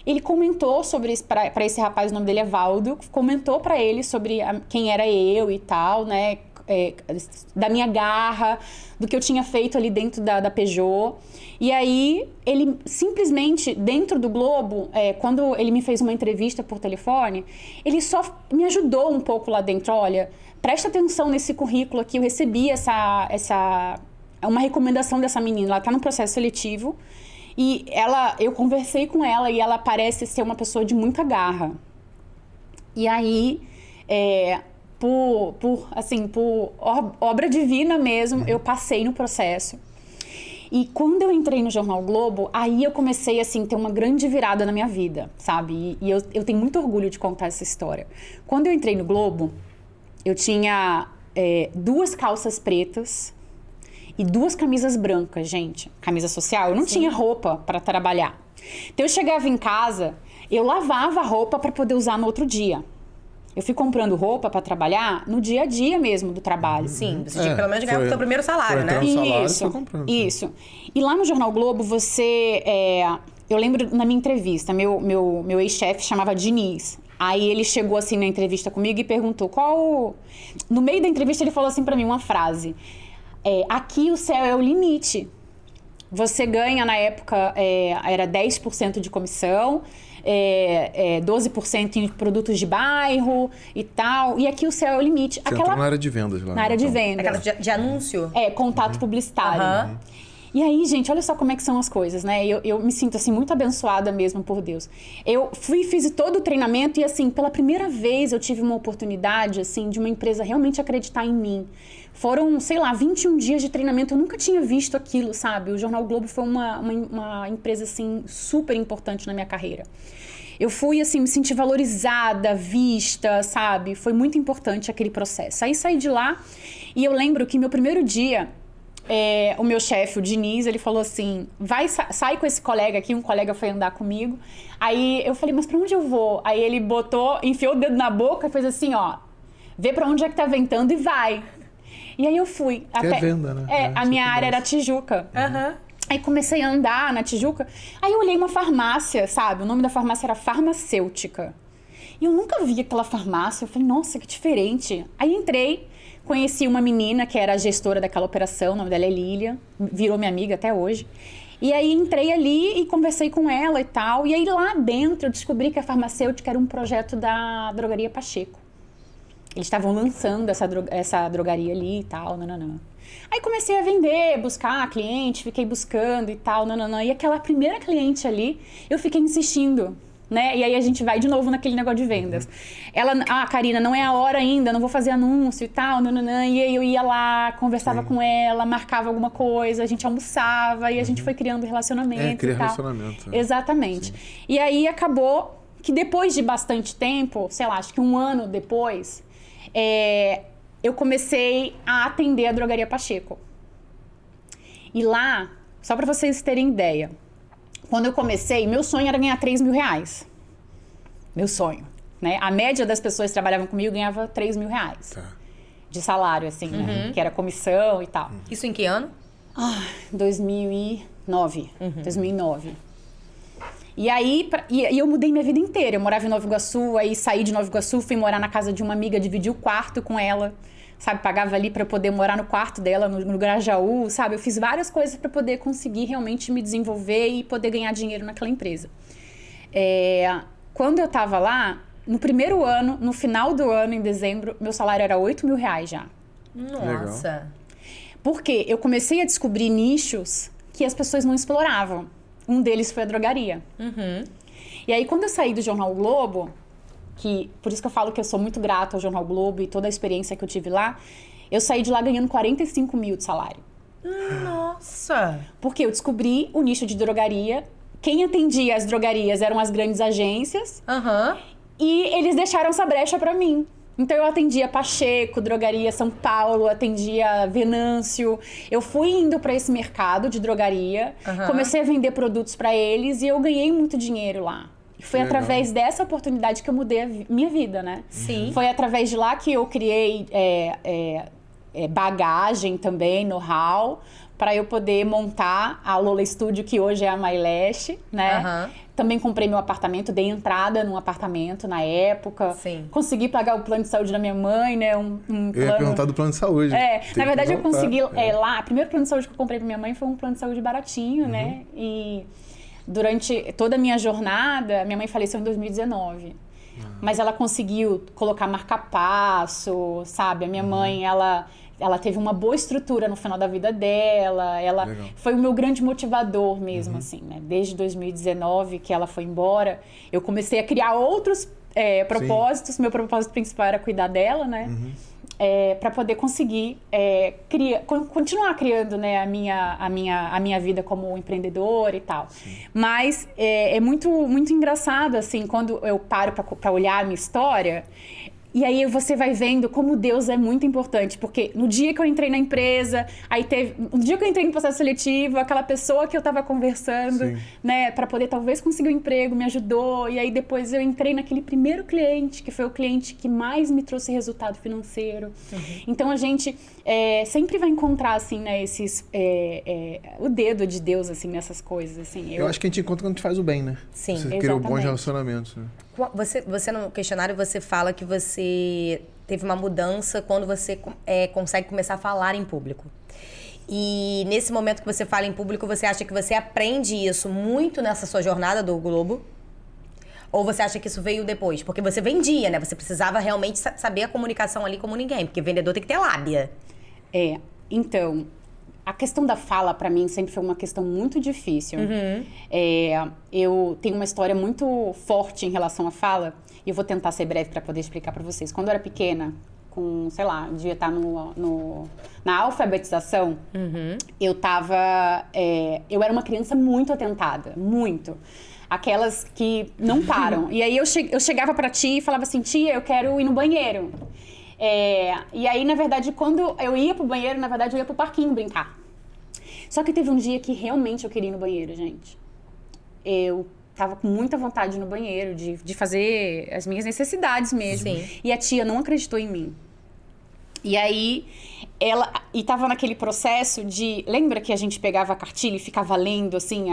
Ele comentou sobre isso pra esse rapaz, o nome dele é Valdo, comentou pra ele sobre quem era eu e tal, né? Da minha garra, do que eu tinha feito ali dentro da Peugeot. E aí, ele simplesmente, dentro do Globo, quando ele me fez uma entrevista por telefone, ele só me ajudou um pouco lá dentro. Olha, presta atenção nesse currículo aqui, eu recebi uma recomendação dessa menina, ela tá no processo seletivo, e eu conversei com ela e ela parece ser uma pessoa de muita garra. E aí, por obra divina mesmo, eu passei no processo. E quando eu entrei no Jornal Globo, aí eu comecei, assim, ter uma grande virada na minha vida, sabe? E eu tenho muito orgulho de contar essa história. Quando eu entrei no Globo, eu tinha 2 calças pretas e 2 camisas brancas, gente. Camisa social. Eu não tinha roupa para trabalhar. Então eu chegava em casa, eu lavava a roupa para poder usar no outro dia. Eu fui comprando roupa para trabalhar no dia a dia mesmo do trabalho. Sim, você tinha que pelo menos ganhar o seu primeiro salário, né? Isso. E lá no Jornal Globo, eu lembro na minha entrevista, meu ex-chefe chamava Diniz. Aí ele chegou assim na entrevista comigo e perguntou No meio da entrevista ele falou assim para mim uma frase. Aqui o céu é o limite. Você ganha, na época, era 10% de comissão, 12% em produtos de bairro e tal. E aqui o céu é o limite. Você entrou na área de vendas lá. Na área de vendas. Aquela de anúncio? Contato publicitário. E aí, gente, olha só como é que são as coisas, né? Eu me sinto, assim, muito abençoada mesmo por Deus. Eu fiz todo o treinamento e, assim, pela primeira vez eu tive uma oportunidade, assim, de uma empresa realmente acreditar em mim. Foram, sei lá, 21 dias de treinamento. Eu nunca tinha visto aquilo, sabe? O Jornal Globo foi uma empresa, assim, super importante na minha carreira. Eu fui, assim, me senti valorizada, vista, sabe? Foi muito importante aquele processo. Aí saí de lá e eu lembro que meu primeiro dia... o meu chefe, o Diniz, ele falou assim, sai com esse colega aqui, um colega foi andar comigo. Aí eu falei, mas pra onde eu vou? Aí ele enfiou o dedo na boca e fez assim, ó, vê pra onde é que tá ventando e vai. E aí eu fui. É venda, né? A minha área era Tijuca. Aí comecei a andar na Tijuca. Aí eu olhei uma farmácia, sabe? O nome da farmácia era Farmacêutica. E eu nunca vi aquela farmácia. Eu falei, nossa, que diferente. Aí entrei. Conheci uma menina que era a gestora daquela operação, o nome dela é Lília, virou minha amiga até hoje. E aí entrei ali e conversei com ela e tal. E aí lá dentro eu descobri que a farmacêutica era um projeto da Drogaria Pacheco. Eles estavam lançando essa drogaria ali e tal, nananã. Aí comecei a vender, buscar cliente, fiquei buscando e tal, nananã. E aquela primeira cliente ali, eu fiquei insistindo. Né? E aí a gente vai de novo naquele negócio de vendas. Ela, Karina, não é a hora ainda, não vou fazer anúncio e tal, nananã. E aí eu ia lá, conversava com ela, marcava alguma coisa, a gente almoçava e a gente foi criando relacionamento criar e tal. relacionamento. Exatamente. Sim. E aí acabou que depois de bastante tempo, sei lá, acho que 1 ano depois, eu comecei a atender a Drogaria Pacheco. E lá, só para vocês terem ideia, quando eu comecei, meu sonho era ganhar 3 mil reais. Meu sonho, né? A média das pessoas que trabalhavam comigo ganhava 3 mil reais. Tá. De salário, assim, né? Que era comissão e tal. Isso em que ano? 2009. 2009. E aí, eu mudei minha vida inteira. Eu morava em Nova Iguaçu, aí saí de Nova Iguaçu, fui morar na casa de uma amiga, dividi o quarto com ela. Sabe, pagava ali para poder morar no quarto dela, no Grajaú, sabe? Eu fiz várias coisas para poder conseguir realmente me desenvolver e poder ganhar dinheiro naquela empresa. Quando eu tava lá, no primeiro ano, no final do ano, em dezembro, meu salário era 8 mil reais já. Nossa! Legal. Porque eu comecei a descobrir nichos que as pessoas não exploravam. Um deles foi a drogaria. E aí, quando eu saí do Jornal Globo... por isso que eu falo que eu sou muito grata ao Jornal Globo e toda a experiência que eu tive lá, eu saí de lá ganhando 45 mil de salário. Nossa! Porque eu descobri o nicho de drogaria, quem atendia as drogarias eram as grandes agências, e eles deixaram essa brecha pra mim. Então eu atendia Pacheco, Drogaria São Paulo, atendia Venâncio. Eu fui indo pra esse mercado de drogaria, comecei a vender produtos pra eles e eu ganhei muito dinheiro lá. Foi através dessa oportunidade que eu mudei a minha vida, né? Sim. Foi através de lá que eu criei bagagem também, know-how, para eu poder montar a Lola Studio, que hoje é a MyLash, né? Também comprei meu apartamento, dei entrada num apartamento na época. Sim. Consegui pagar o plano de saúde da minha mãe, né? Eu ia perguntar do plano de saúde. Na verdade, eu consegui lá... O primeiro plano de saúde que eu comprei pra minha mãe foi um plano de saúde baratinho, né? E... durante toda a minha jornada, minha mãe faleceu em 2019. Mas ela conseguiu colocar marca-passo, sabe? A minha mãe, ela teve uma boa estrutura no final da vida dela. Ela foi o meu grande motivador mesmo, assim, né? Desde 2019, que ela foi embora, eu comecei a criar outros propósitos. Meu propósito principal era cuidar dela, né? Para poder conseguir continuar criando, né, a minha vida como empreendedora e tal. Sim. Mas é muito, muito engraçado, assim, quando eu paro para olhar a minha história. E aí você vai vendo como Deus é muito importante, porque no dia que eu entrei na empresa, no dia que eu entrei no processo seletivo, aquela pessoa que eu estava conversando, né, para poder talvez conseguir um emprego, me ajudou, e aí depois eu entrei naquele primeiro cliente, que foi o cliente que mais me trouxe resultado financeiro. Então a gente sempre vai encontrar, assim, né, o dedo de Deus, assim, nessas coisas, assim. Eu acho que a gente encontra quando a gente faz o bem, né? Sim, você criou bons relacionamentos, né? Você no questionário, você fala que você teve uma mudança quando você consegue começar a falar em público. E nesse momento que você fala em público, você acha que você aprende isso muito nessa sua jornada do Globo? Ou você acha que isso veio depois? Porque você vendia, né? Você precisava realmente saber a comunicação ali como ninguém. Porque vendedor tem que ter lábia. Então... A questão da fala, para mim, sempre foi uma questão muito difícil. Eu tenho uma história muito forte em relação à fala, e eu vou tentar ser breve para poder explicar para vocês. Quando eu era pequena, sei lá, devia estar na alfabetização, eu era uma criança muito atentada, muito. Aquelas que não param. E aí eu chegava para tia e falava assim, tia, eu quero ir no banheiro. E aí, na verdade, quando eu ia pro banheiro, na verdade, eu ia pro parquinho brincar. Só que teve um dia que realmente eu queria ir no banheiro, gente. Eu tava com muita vontade no banheiro, de fazer as minhas necessidades mesmo. Sim. E a tia não acreditou em mim. E aí, e tava naquele processo de... Lembra que a gente pegava a cartilha e ficava lendo, assim,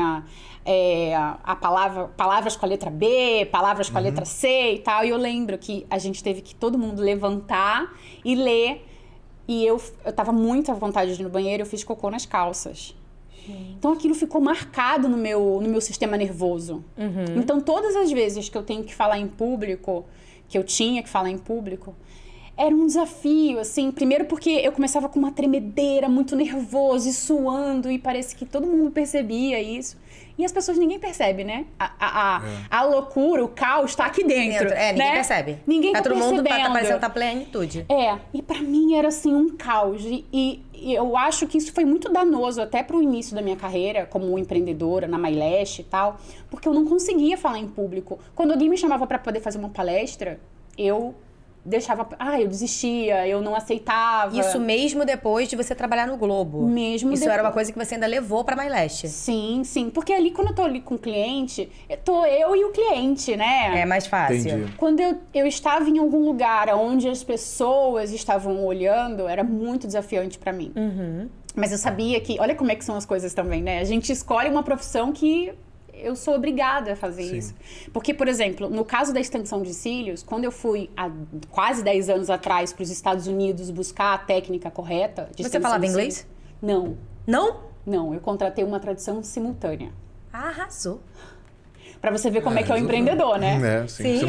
palavras com a letra B, palavras com a letra C e tal. E eu lembro que a gente teve que todo mundo levantar e ler. E eu tava muito à vontade de ir no banheiro, eu fiz cocô nas calças. Então aquilo ficou marcado no meu sistema nervoso. Então todas as vezes que eu tenho que falar em público, que eu tinha que falar em público, era um desafio, assim, primeiro porque eu começava com uma tremedeira, muito nervoso e suando, e parece que todo mundo percebia isso. E as pessoas, ninguém percebe, né? A loucura, o caos tá aqui dentro. Ninguém percebe. Ninguém tá todo percebendo. mundo tá parecendo tá plenitude. E pra mim era assim um caos. E eu acho que isso foi muito danoso até pro início da minha carreira como empreendedora na MyLash e tal, porque eu não conseguia falar em público. Quando alguém me chamava pra poder fazer uma palestra, eu eu desistia, eu não aceitava. Isso mesmo depois de você trabalhar no Globo? Isso era uma coisa que você ainda levou pra MyLash? Sim, porque ali, quando eu tô ali com o cliente, tô eu e o cliente, né? É mais fácil. Entendi. Quando eu estava em algum lugar onde as pessoas estavam olhando, era muito desafiante pra mim. Mas eu sabia que... Olha como é que são as coisas também, né? A gente escolhe uma profissão que... eu sou obrigada a fazer isso. Porque, por exemplo, no caso da extensão de cílios, quando eu fui há quase 10 anos atrás para os Estados Unidos buscar a técnica correta de Você falava inglês? Não. Não? Não, eu contratei uma tradução simultânea. Arrasou. Para você ver como é que é o empreendedor, né? Sim,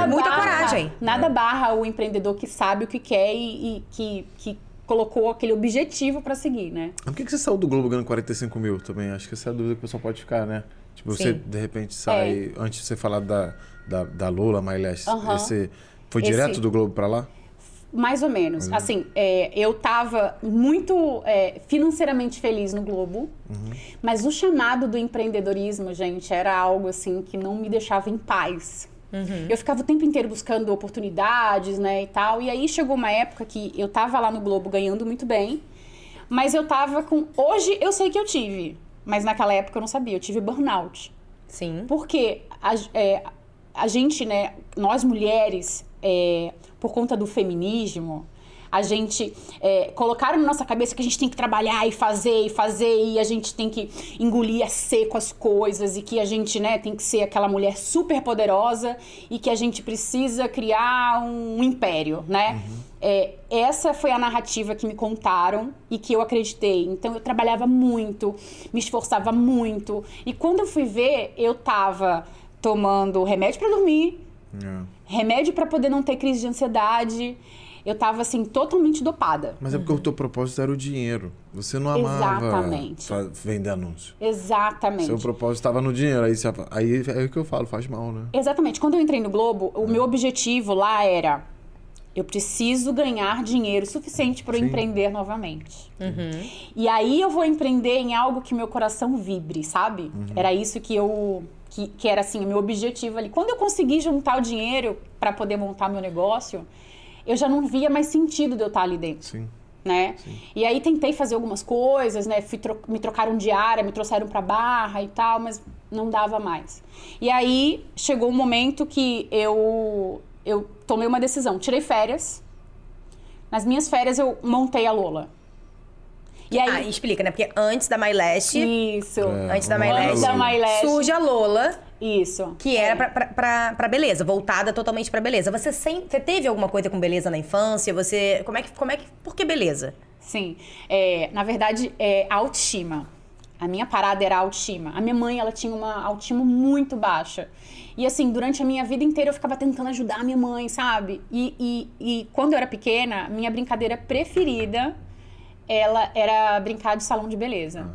muita coragem. Nada barra o empreendedor que sabe o que quer e que colocou aquele objetivo para seguir, né? Por que você saiu do Globo ganhando 45 mil também? Acho que essa é a dúvida que o pessoal pode ficar, né? Tipo, você de repente sai... Antes de você falar da Lola, MyLash, você foi direto do Globo para lá? Mais ou menos. Assim, eu tava muito financeiramente feliz no Globo, mas o chamado do empreendedorismo, gente, era algo assim que não me deixava em paz. Eu ficava o tempo inteiro buscando oportunidades, né, e tal. E aí chegou uma época que eu tava lá no Globo ganhando muito bem, mas eu tava com... Hoje eu sei que eu tive, mas naquela época eu não sabia. Eu tive burnout. Sim. Porque a gente, né, nós mulheres, por conta do feminismo, a gente colocaram na nossa cabeça que a gente tem que trabalhar e fazer, e a gente tem que engolir a seco as coisas, e que a gente, né, tem que ser aquela mulher super poderosa e que a gente precisa criar um império, né? Essa foi a narrativa que me contaram e que eu acreditei. Então eu trabalhava muito, me esforçava muito, e quando eu fui ver, eu tava tomando remédio para dormir, remédio para poder não ter crise de ansiedade. eu tava, assim, totalmente dopada. Mas é porque o teu propósito era o dinheiro. Você não amava Exatamente. vender anúncio. Exatamente. Seu propósito estava no dinheiro. Aí é o que eu falo, faz mal, né? Exatamente. Quando eu entrei no Globo, o meu objetivo lá era... Eu preciso ganhar dinheiro suficiente para eu empreender novamente. E aí eu vou empreender em algo que meu coração vibre, sabe? Era isso que era assim, o meu objetivo ali. Quando eu consegui juntar o dinheiro para poder montar meu negócio, eu já não via mais sentido de eu estar ali dentro. Sim. Né? Sim. E aí tentei fazer algumas coisas, né? Me trocaram de área, me trouxeram para Barra e tal, mas não dava mais. E aí chegou um momento que eu tomei uma decisão. Tirei férias. Nas minhas férias eu montei a Lola. E aí... explica, né? Porque antes da MyLash... Isso. Antes da Antes da MyLash. surge a Lola. Isso. Que era pra beleza, voltada totalmente pra beleza. Você teve alguma coisa com beleza na infância? Por que beleza? Sim. Na verdade, autoestima. A minha parada era a autoestima. A minha mãe, ela tinha uma autoestima muito baixa. E assim, durante a minha vida inteira eu ficava tentando ajudar a minha mãe, sabe? E quando eu era pequena, minha brincadeira preferida, ela era brincar de salão de beleza.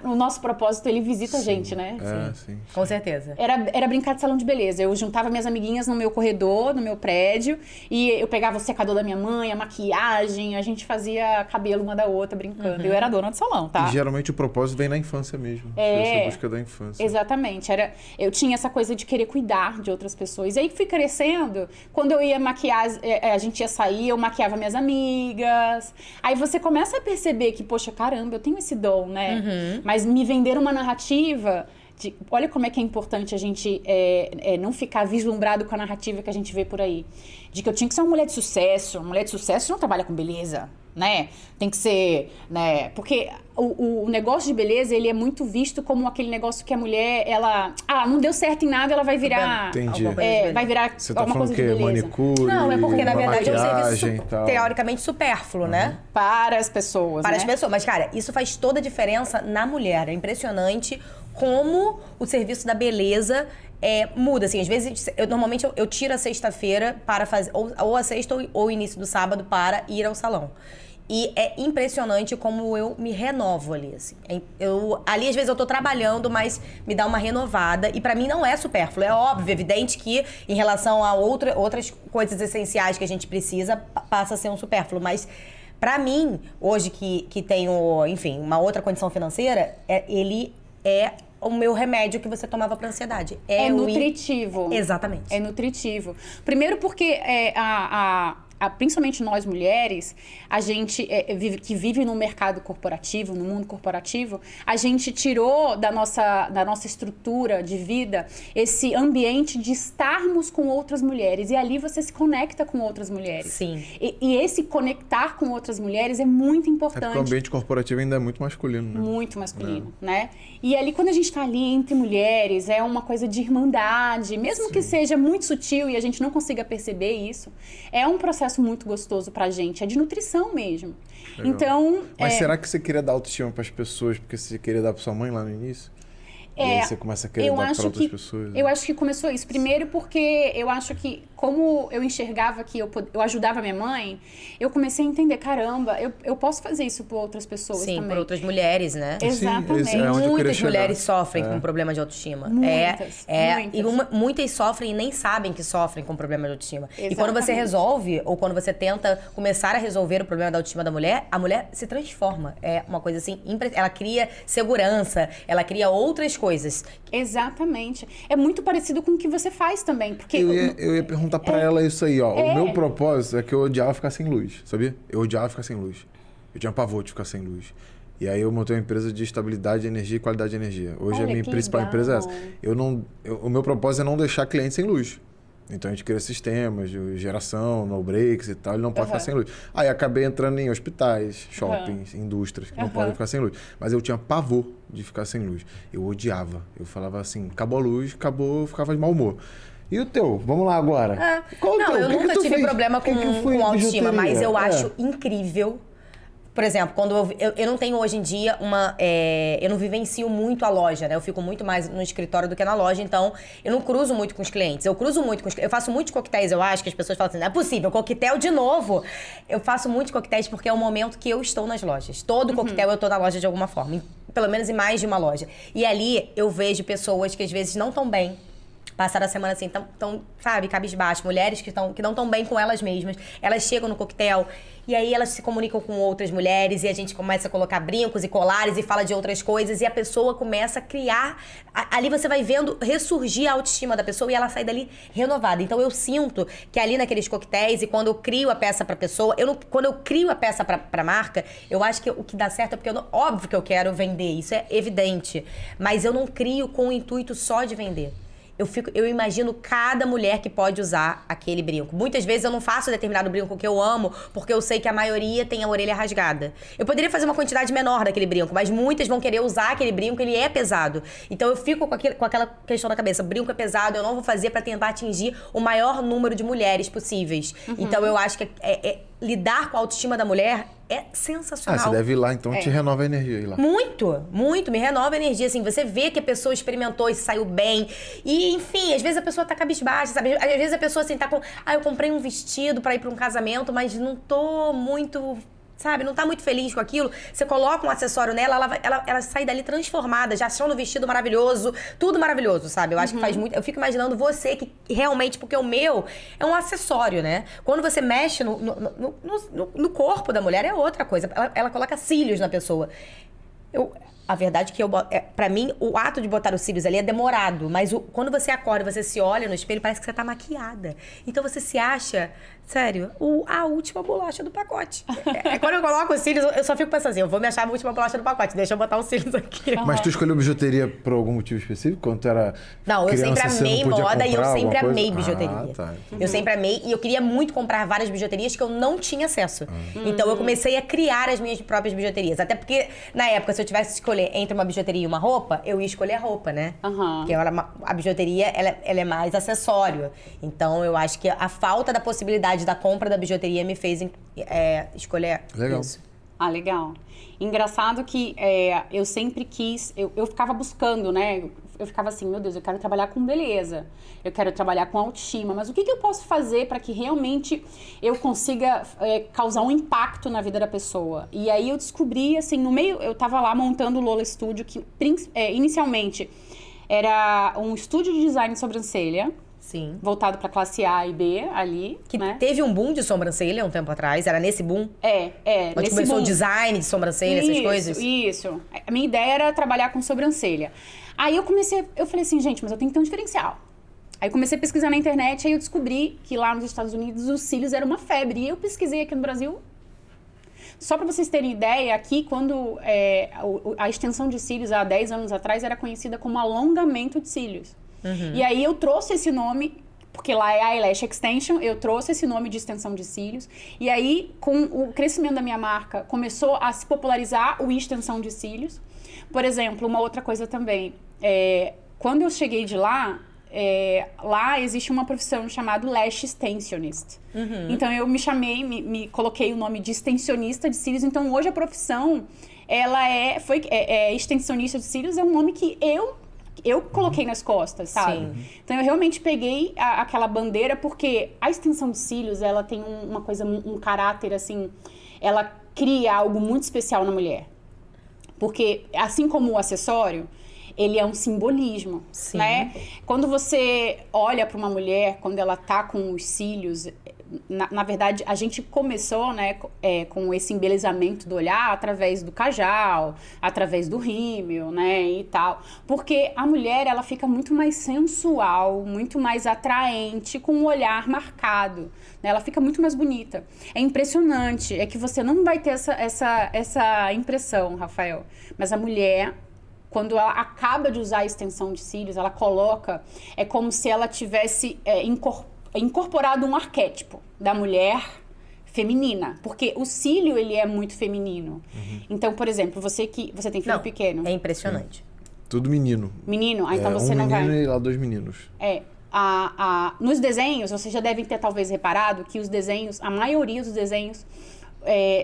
O nosso propósito, ele visita a gente, né? Sim. Com certeza. Era brincar de salão de beleza. Eu juntava minhas amiguinhas no meu corredor, no meu prédio, e eu pegava o secador da minha mãe, a maquiagem, a gente fazia cabelo uma da outra brincando. Eu era dona de salão, tá? E geralmente o propósito vem na infância mesmo. Essa busca da infância. Exatamente. Eu tinha essa coisa de querer cuidar de outras pessoas. E aí fui crescendo, quando eu ia maquiar, a gente ia sair, eu maquiava minhas amigas. Aí você começa a perceber que, poxa, caramba, eu tenho esse dom, né? Mas me venderam uma narrativa de... Olha como é que é importante a gente não ficar vislumbrado com a narrativa que a gente vê por aí. De que eu tinha que ser uma mulher de sucesso. Uma mulher de sucesso não trabalha com beleza, né? Tem que ser... né? Porque o negócio de beleza, ele é muito visto como aquele negócio que a mulher, ela... não deu certo em nada, ela vai virar... Entendi. Vai virar Você tá alguma falando coisa de que beleza. manicure, Não, é porque, na verdade, é um serviço maquiagem e tal. teoricamente supérfluo, né? Para as pessoas, Para né? as pessoas. Mas, cara, isso faz toda a diferença na mulher. É impressionante como o serviço da beleza muda. Assim, às vezes, normalmente eu tiro a sexta-feira para fazer... Ou a sexta ou o início do sábado para ir ao salão. E é impressionante como eu me renovo ali, assim. Ali, às vezes, eu tô trabalhando, mas me dá uma renovada. E pra mim não é supérfluo. É óbvio, evidente que em relação a outras coisas essenciais que a gente precisa, passa a ser um supérfluo. Mas pra mim, hoje que tenho, enfim, uma outra condição financeira, ele é o meu remédio que você tomava pra ansiedade. É nutritivo. Exatamente. É nutritivo. Primeiro porque principalmente nós mulheres, a gente que vive no mercado corporativo, no mundo corporativo, a gente tirou da nossa estrutura de vida esse ambiente de estarmos com outras mulheres. E ali você se conecta com outras mulheres. Sim. E esse conectar com outras mulheres é muito importante. Porque o ambiente corporativo ainda é muito masculino, né? Muito masculino, né? E ali, quando a gente tá ali entre mulheres, é uma coisa de irmandade. Mesmo que seja muito sutil e a gente não consiga perceber isso, é um processo muito gostoso pra gente. É de nutrição mesmo. Legal. Então... Mas será que você queria dar autoestima pras pessoas porque você queria dar pra sua mãe lá no início? E aí você começa a querer dar pra outras pessoas? Eu acho que começou isso. Primeiro porque eu acho que, como eu enxergava que eu ajudava a minha mãe, eu comecei a entender, caramba, eu posso fazer isso por outras pessoas também. Sim, por outras mulheres, né? Exatamente. Sim, onde eu Muitas queria chegar. mulheres sofrem com problema de autoestima. Muitas. E muitas sofrem e nem sabem que sofrem com problema de autoestima. Exatamente. E quando você resolve, ou quando você tenta começar a resolver o problema da autoestima da mulher, a mulher se transforma. É uma coisa assim, ela cria segurança, ela cria outras coisas. Exatamente. É muito parecido com o que você faz também. Porque Eu ia perguntar pra ela isso aí, ó. O meu propósito é que eu odiava ficar sem luz, sabia? Eu odiava ficar sem luz. Eu tinha pavor de ficar sem luz. E aí eu montei uma empresa de estabilidade de energia e qualidade de energia. Hoje Olha, a minha que principal legal. empresa é essa. O meu propósito é não deixar cliente sem luz. Então a gente cria sistemas de geração, no breaks e tal, ele não pode ficar sem luz. Aí acabei entrando em hospitais, shoppings, indústrias, que não podem ficar sem luz. Mas eu tinha pavor de ficar sem luz. Eu odiava. Eu falava assim, acabou a luz, acabou, eu ficava de mau humor. E o teu? Vamos lá agora. Qual o teu? Eu nunca tive problema com autoestima, mas eu bijuteria? acho incrível Por exemplo, quando eu não tenho hoje em dia eu não vivencio muito a loja, né? Eu fico muito mais no escritório do que na loja, então eu não cruzo muito com os clientes. Eu cruzo muito com os clientes. Eu faço muitos coquetéis, eu acho, que as pessoas falam assim, não é possível, coquetel de novo. Eu faço muitos coquetéis porque é o momento que eu estou nas lojas. Todo coquetel eu tô na loja de alguma forma, pelo menos em mais de uma loja. E ali eu vejo pessoas que às vezes não estão bem, passaram a semana assim, sabe, cabisbaixo, mulheres que não estão bem com elas mesmas. Elas chegam no coquetel e aí elas se comunicam com outras mulheres e a gente começa a colocar brincos e colares e fala de outras coisas e a pessoa começa a criar. Ali você vai vendo ressurgir a autoestima da pessoa e ela sai dali renovada. Então eu sinto que ali naqueles coquetéis e quando eu crio a peça pra pessoa, quando eu crio a peça pra marca, eu acho que o que dá certo é porque óbvio que eu quero vender, isso é evidente. Mas eu não crio com o intuito só de vender. Eu imagino cada mulher que pode usar aquele brinco. Muitas vezes eu não faço determinado brinco que eu amo, porque eu sei que a maioria tem a orelha rasgada. Eu poderia fazer uma quantidade menor daquele brinco, mas muitas vão querer usar aquele brinco, ele é pesado. Então eu fico com aquela questão na cabeça, brinco é pesado, eu não vou fazer pra tentar atingir o maior número de mulheres possíveis. Então eu acho que lidar com a autoestima da mulher é sensacional. Você deve ir lá, então te renova a energia ir lá. Muito, muito, me renova a energia, assim, você vê que a pessoa experimentou e saiu bem, e enfim, às vezes a pessoa tá cabisbaixa, sabe, às vezes a pessoa assim tá com, eu comprei um vestido pra ir pra um casamento, mas não tô muito, sabe, não tá muito feliz com aquilo, você coloca um acessório nela, ela sai dali transformada, já achando o vestido maravilhoso, tudo maravilhoso, sabe, eu acho que faz muito, eu fico imaginando você que realmente, porque o meu é um acessório, né, quando você mexe no corpo da mulher é outra coisa, ela coloca cílios na pessoa. A verdade é que pra mim, o ato de botar os cílios ali é demorado, mas quando você acorda, você se olha no espelho, parece que você tá maquiada. Então você se acha, sério, a última bolacha do pacote. Quando eu coloco os cílios, eu só fico pensando assim, eu vou me achar a última bolacha do pacote, deixa eu botar os cílios aqui. Mas tu escolheu bijuteria por algum motivo específico? Quando tu era Não, eu sempre amei moda e eu sempre amei bijuteria. bijuteria. Eu sempre amei e eu queria muito comprar várias bijuterias que eu não tinha acesso. Então eu comecei a criar as minhas próprias bijuterias. Até porque, na época, se eu tivesse que escolher entre uma bijuteria e uma roupa, eu ia escolher a roupa, né? Porque a bijuteria, ela é mais acessório. Então eu acho que a falta da possibilidade da compra da bijuteria me fez escolher isso. Legal. Engraçado que eu sempre quis, eu ficava buscando, né? Eu ficava assim, meu Deus, eu quero trabalhar com beleza, eu quero trabalhar com autoestima, mas o que eu posso fazer para que realmente eu consiga causar um impacto na vida da pessoa? E aí eu descobri, assim, no meio, eu tava lá montando o Lola Studio, que inicialmente era um estúdio de design de sobrancelha. Sim. Voltado para classe A e B ali, que né? Teve um boom de sobrancelha um tempo atrás, era nesse boom? Onde começou o design de sobrancelha, essas coisas? Isso. A minha ideia era trabalhar com sobrancelha. Aí eu falei assim, gente, mas eu tenho que ter um diferencial. Aí eu comecei a pesquisar na internet, aí eu descobri que lá nos Estados Unidos os cílios eram uma febre. E eu pesquisei aqui no Brasil. Só para vocês terem ideia, aqui quando a extensão de cílios há 10 anos atrás era conhecida como alongamento de cílios. E aí eu trouxe esse nome, porque lá é a Eyelash Extension, eu trouxe esse nome de extensão de cílios. E aí, com o crescimento da minha marca, começou a se popularizar o extensão de cílios. Por exemplo, uma outra coisa também, quando eu cheguei de lá, lá existe uma profissão chamada Lash Extensionist. Então eu me coloquei o nome de extensionista de cílios. Então hoje a profissão, ela extensionista de cílios, é um nome que eu coloquei nas costas, sabe? Sim. Então eu realmente peguei aquela bandeira, porque a extensão de cílios, ela tem uma coisa, um caráter assim, ela cria algo muito especial na mulher. Porque assim como o acessório, ele é um simbolismo, Sim. né? Quando você olha para uma mulher, quando ela tá com os cílios, na verdade, a gente começou, né, com esse embelezamento do olhar através do kajal, através do rímel, né, e tal. Porque a mulher, ela fica muito mais sensual, muito mais atraente, com o olhar marcado, né? Ela fica muito mais bonita. É impressionante, é que você não vai ter essa impressão, Rafael. Mas a mulher, quando ela acaba de usar a extensão de cílios, ela coloca, é como se ela tivesse incorporado um arquétipo da mulher feminina, porque o cílio, ele é muito feminino. Então, por exemplo, você tem filho pequeno. É impressionante. Tudo menino. Menino? Então você não vai... Um menino e lá 2 meninos. Nos desenhos, vocês já devem ter talvez reparado que os desenhos, a maioria dos desenhos,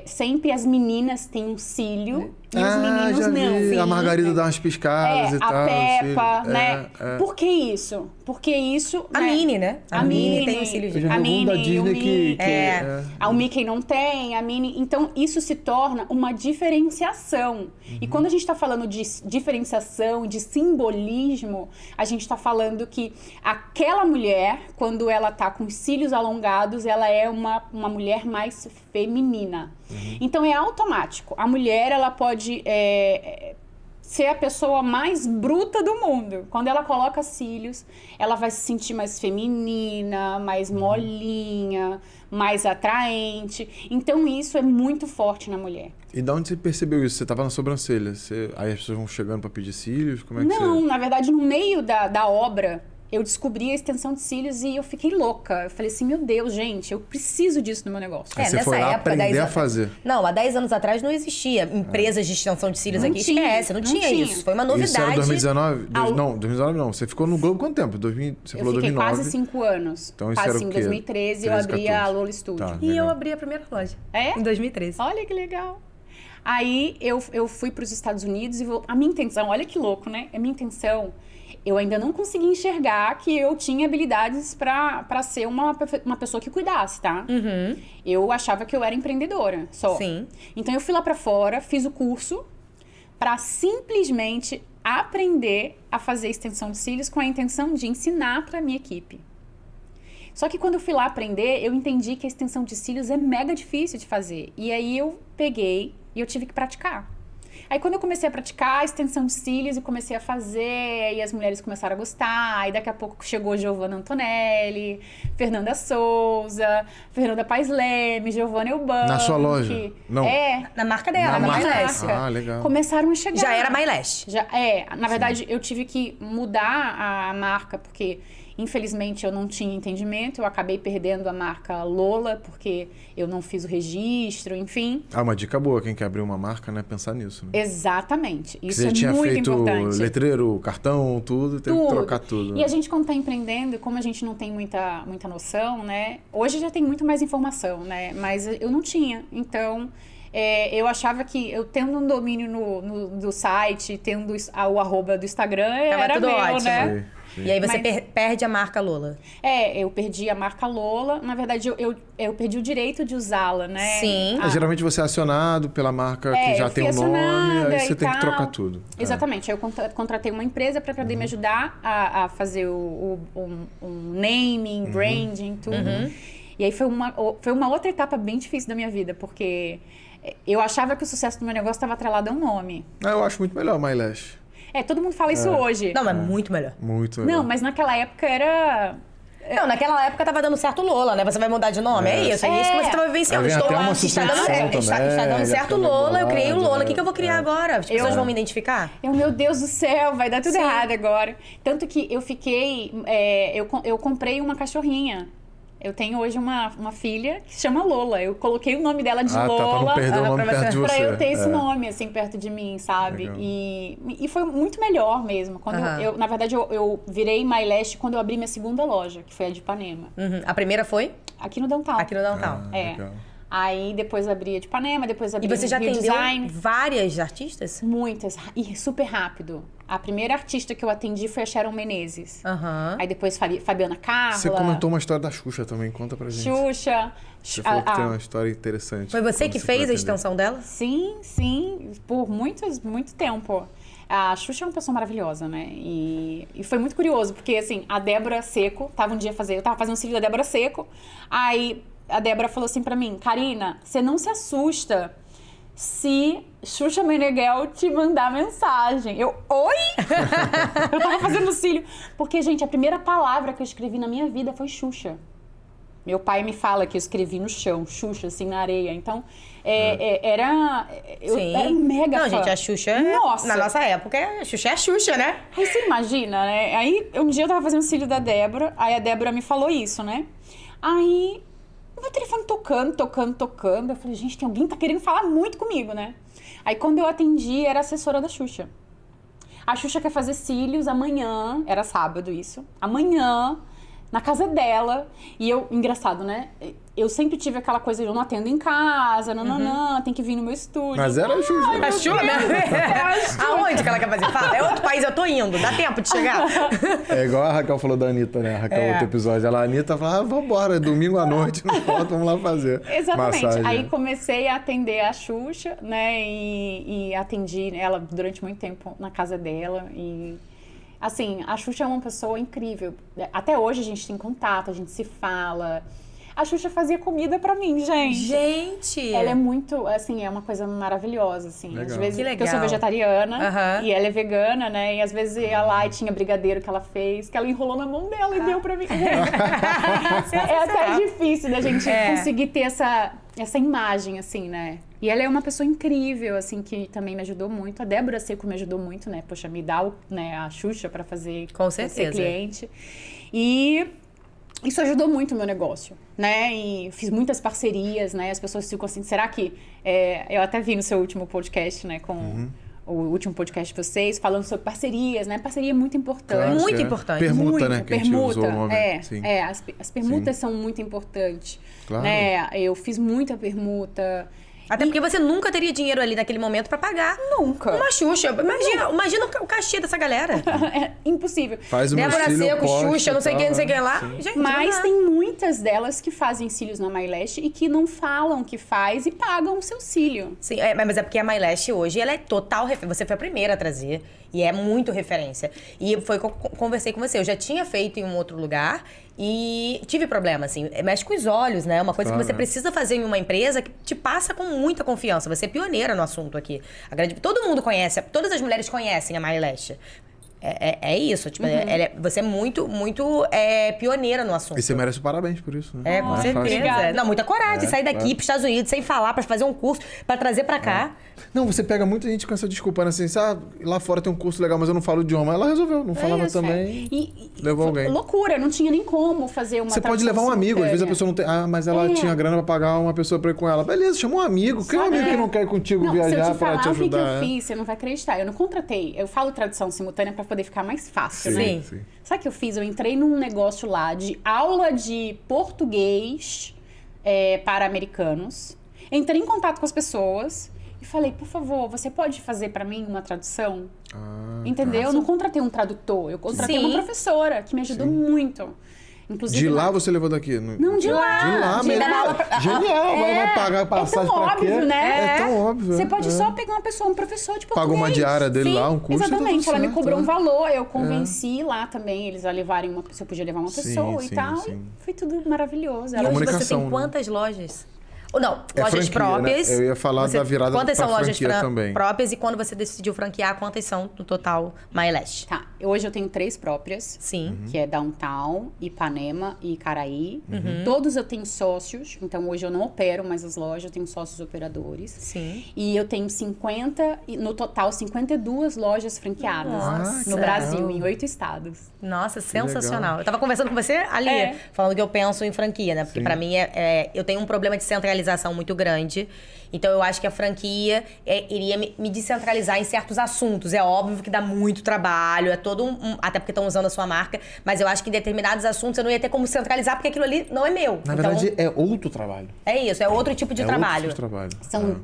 sempre as meninas têm um cílio e os meninos já não. vi. A Margarida dá umas piscadas e tal. A Peppa, cílio. né? Por que isso? Porque isso... A Minnie, né? A Minnie tem um cílio Eu já de... vi algum da Disney o Mickey, que o Mickey não tem, a Minnie... Então, isso se torna uma diferenciação. E quando a gente está falando de diferenciação, de simbolismo, a gente está falando que aquela mulher, quando ela tá com os cílios alongados, ela é uma mulher mais feminina. Então, é automático. A mulher, ela pode... ser a pessoa mais bruta do mundo. Quando ela coloca cílios, ela vai se sentir mais feminina, mais molinha, mais atraente. Então, isso é muito forte na mulher. E de onde você percebeu isso? Você tava na sobrancelha. Aí as pessoas vão chegando pra pedir cílios? Como é que Não, você... na verdade, no meio da obra, eu descobri a extensão de cílios e eu fiquei louca. Eu falei assim, meu Deus, gente, eu preciso disso no meu negócio. Aí você foi lá aprender a fazer. Não, há 10 anos atrás não existia empresas de extensão de cílios Não aqui. tinha, Esquece, não tinha isso. Foi uma novidade. Isso era 2019? Não, 2019 não. Você ficou no Globo quanto tempo? Você falou Eu fiquei 2009. quase 5 anos. Então isso quase era assim, o em quê? 2013 eu 13, abri a 14. Lola Studio. Tá. E eu Legal. abri a primeira loja. É? Em 2013. Olha que legal. Aí eu fui para os Estados Unidos e a minha intenção, olha que louco, né? A minha intenção, eu ainda não consegui enxergar que eu tinha habilidades para ser uma pessoa que cuidasse, tá? Eu achava que eu era empreendedora só. Sim. Então eu fui lá para fora, fiz o curso para simplesmente aprender a fazer extensão de cílios com a intenção de ensinar para minha equipe. Só que quando eu fui lá aprender, eu entendi que a extensão de cílios é mega difícil de fazer. E aí eu peguei e eu tive que praticar. Aí quando eu comecei a praticar a extensão de cílios e comecei a fazer, e as mulheres começaram a gostar, aí daqui a pouco chegou Giovanna Antonelli, Fernanda Souza, Fernanda Paes Leme, Giovanna Eubank. Na sua loja? Não. Na marca dela, Na na marca. MyLash. Ah, legal. Começaram a chegar. Já era MyLash. Na verdade, eu tive que mudar a marca, porque infelizmente eu não tinha entendimento, eu acabei perdendo a marca Lola, porque eu não fiz o registro, enfim. Uma dica boa, quem quer abrir uma marca, né? Pensar nisso. Né? Exatamente. Isso você é tinha muito feito importante. letreiro, cartão, tudo, tem que trocar tudo. E né? a gente, quando está empreendendo, como a gente não tem muita noção, né? Hoje já tem muito mais informação, né? Mas eu não tinha. Então, eu achava que eu tendo um domínio do site, tendo o arroba do Instagram, era tudo meu, ótimo. né? Sim. E aí você perde a marca Lola. Eu perdi a marca Lola. Na verdade, eu perdi o direito de usá-la, né? Sim. Geralmente você é acionado pela marca que já tem um nome, aí você tem que trocar tudo. Exatamente. Aí eu contratei uma empresa para poder me ajudar a fazer um naming, branding, tudo. E aí foi uma outra etapa bem difícil da minha vida, porque eu achava que o sucesso do meu negócio estava atrelado a um nome. Eu acho muito melhor o MyLash. Todo mundo fala isso hoje. Não, mas muito melhor. Muito melhor. Não, mas naquela época era... Não, naquela época tava dando certo Lola, né? Você vai mudar de nome, é isso que você tava vivenciando. Aí vem Estou até lá, uma está dando, superstição está também, dando já certo fica meio Lola, eu criei o bolado, Lola. O que eu vou criar agora? As pessoas vão me identificar? Meu Deus do céu, vai dar tudo Sim. errado agora. Tanto que eu fiquei... eu comprei uma cachorrinha. Eu tenho hoje uma filha que se chama Lola. Eu coloquei o nome dela de Lola. Tá, pra não perder o nome perto de você. Pra eu ter esse nome, assim, perto de mim, sabe? Legal. E foi muito melhor mesmo. Quando na verdade, eu virei MyLash quando eu abri minha segunda loja, que foi a de Ipanema. A primeira foi? Aqui no Downtown. Aqui no Downtown. Legal. Aí depois abri a de Ipanema, depois abri E você já Rio atendeu Design. várias artistas? Muitas. E super rápido. A primeira artista que eu atendi foi a Sharon Menezes. Aí depois Fabiana Carla. Você comentou uma história da Xuxa também, conta pra gente. Xuxa. Você falou que tem uma história interessante. Foi você que fez a extensão dela? Sim. Por muito tempo. A Xuxa é uma pessoa maravilhosa, né? E foi muito curioso, porque assim, a Débora Seco, eu tava fazendo um cílio da Débora Seco, aí a Débora falou assim pra mim, Karina, você não se assusta se Xuxa Meneghel te mandar mensagem. Oi? Eu tava fazendo cílio. Porque, gente, a primeira palavra que eu escrevi na minha vida foi Xuxa. Meu pai me fala que eu escrevi no chão, Xuxa, assim, na areia. Então, era mega fã. Não, gente, a Xuxa, na nossa época, a Xuxa é a Xuxa, né? Aí você imagina, né? Aí, um dia eu tava fazendo cílio da Débora, aí a Débora me falou isso, né? Aí, o meu telefone tocando. Eu falei, gente, tem alguém que tá querendo falar muito comigo, né? Aí, quando eu atendi, era a assessora da Xuxa. A Xuxa quer fazer cílios amanhã, era sábado isso. Amanhã, na casa dela. E eu, engraçado, né? Eu sempre tive aquela coisa de eu não atendo em casa, não, tem que vir no meu estúdio. Mas era a Xuxa. A Xuxa, aonde que ela quer fazer? Fala, é outro país, eu tô indo, dá tempo de chegar. É igual a Raquel falou da Anitta, né? A Raquel, outro episódio. A Anitta falava, vambora, domingo à noite, não falta, vamos lá fazer. Exatamente. Massagem. Aí comecei a atender a Xuxa, né? E atendi ela durante muito tempo na casa dela. E, assim, a Xuxa é uma pessoa incrível. Até hoje a gente tem contato, a gente se fala. A Xuxa fazia comida pra mim, gente. Gente! Ela é muito, assim, é uma coisa maravilhosa, assim. Legal. Às vezes, Que legal. porque eu sou vegetariana e ela é vegana, né? E às vezes ia lá e tinha brigadeiro que ela fez, que ela enrolou na mão dela e deu pra mim. É até difícil da gente conseguir ter essa imagem, assim, né? E ela é uma pessoa incrível, assim, que também me ajudou muito. A Débora Seco me ajudou muito, né? Poxa, me dá a Xuxa pra fazer Com ser certeza. cliente. E isso ajudou muito o meu negócio, né? E fiz muitas parcerias, né? As pessoas ficam assim, será que... eu até vi no seu último podcast, né? Com o último podcast de vocês, falando sobre parcerias, né? Parceria é muito importante. Claro, Muito importante. Permuta, Muito, né? Que a gente usou o nome. Sim. As permutas são muito importantes. Claro. Né? Eu fiz muita permuta. Até porque você nunca teria dinheiro ali naquele momento pra pagar. Nunca. Uma Xuxa. Imagina o cachê dessa galera. É impossível. Faz o meu Débora estilo, Seco, posta, Xuxa, não sei tal, quem, não sei né? quem lá. Sim. Gente, Mas não dá. tem muitas delas que fazem cílios na MyLash e que não falam que faz e pagam o seu cílio. Sim, mas é porque a MyLash hoje, ela é total referência. Você foi a primeira a trazer e é muito referência. E foi que eu conversei com você. Eu já tinha feito em um outro lugar e tive problema, assim. Mexe com os olhos, né? Uma coisa Claro, que você né? precisa fazer em uma empresa que te passa com muita confiança. Você é pioneira no assunto aqui. Todo mundo conhece, todas as mulheres conhecem a MyLash. É isso, tipo, você é muito, muito pioneira no assunto. E você merece parabéns por isso, né? Com Não é certeza. fácil. Obrigada. Não, muita coragem, sair daqui pros Estados Unidos sem falar, pra fazer um curso, pra trazer pra cá. Não, você pega muita gente com essa desculpa, né? Assim, lá fora tem um curso legal, mas eu não falo o idioma. Ela resolveu, não falava isso, também. E Levou alguém. loucura, não tinha nem como fazer uma Você pode levar um amigo, às vezes a pessoa não tem. Mas ela tinha grana pra pagar uma pessoa pra ir com ela. Beleza, chama um amigo. Quem é um amigo que não quer ir contigo Não, se eu viajar te pra falar te o que ajudar? eu fiz, você não vai acreditar. Eu não contratei. Eu falo tradução simultânea pra poder ficar mais fácil, né? Sim. Sim. Sabe o que eu fiz? Eu entrei num negócio lá de aula de português para americanos. Entrei em contato com as pessoas e falei, por favor, você pode fazer pra mim uma tradução? Entendeu? Eu não contratei um tradutor, eu contratei Sim. uma professora que me ajudou muito. Inclusive, De lá você levou daqui? Não, de lá. De lá De mesmo. dar aula pra- Genial, vai pagar passagem tão pra quê? óbvio, né? É tão óbvio. Você pode só pegar uma pessoa, um professor de português. Pagou uma diária dele Sim, lá, um curso. exatamente, tá tudo ela me certo, cobrou um né? valor, eu convenci lá também eles a levarem se eu podia levar uma Sim, pessoa sim, e tal. sim. E foi tudo maravilhoso. E Ela- hoje você Comunicação, tem né? quantas lojas? Ou não, É lojas franquia, próprias. né? Eu ia falar da virada quantas pra são lojas franquia também. próprias e quando você decidiu franquear, quantas são no total MyLash? Tá, hoje eu tenho 3 próprias. Sim. Que é Downtown, Ipanema e Icaraí. Todos eu tenho sócios, então hoje eu não opero mais as lojas, eu tenho sócios operadores. Sim. E eu tenho 50, no total 52 lojas franqueadas Nossa. no Brasil, em 8 estados. Nossa, sensacional. Eu tava conversando com você ali, falando que eu penso em franquia, né? Porque Sim. pra mim eu tenho um problema de centralização muito grande. Então eu acho que a franquia iria me descentralizar em certos assuntos. É óbvio que dá muito trabalho, é todo até porque estão usando a sua marca, mas eu acho que em determinados assuntos eu não ia ter como centralizar porque aquilo ali não é meu. Na Então, verdade, é outro trabalho. é isso, é outro tipo de trabalho. Outro tipo de trabalho. São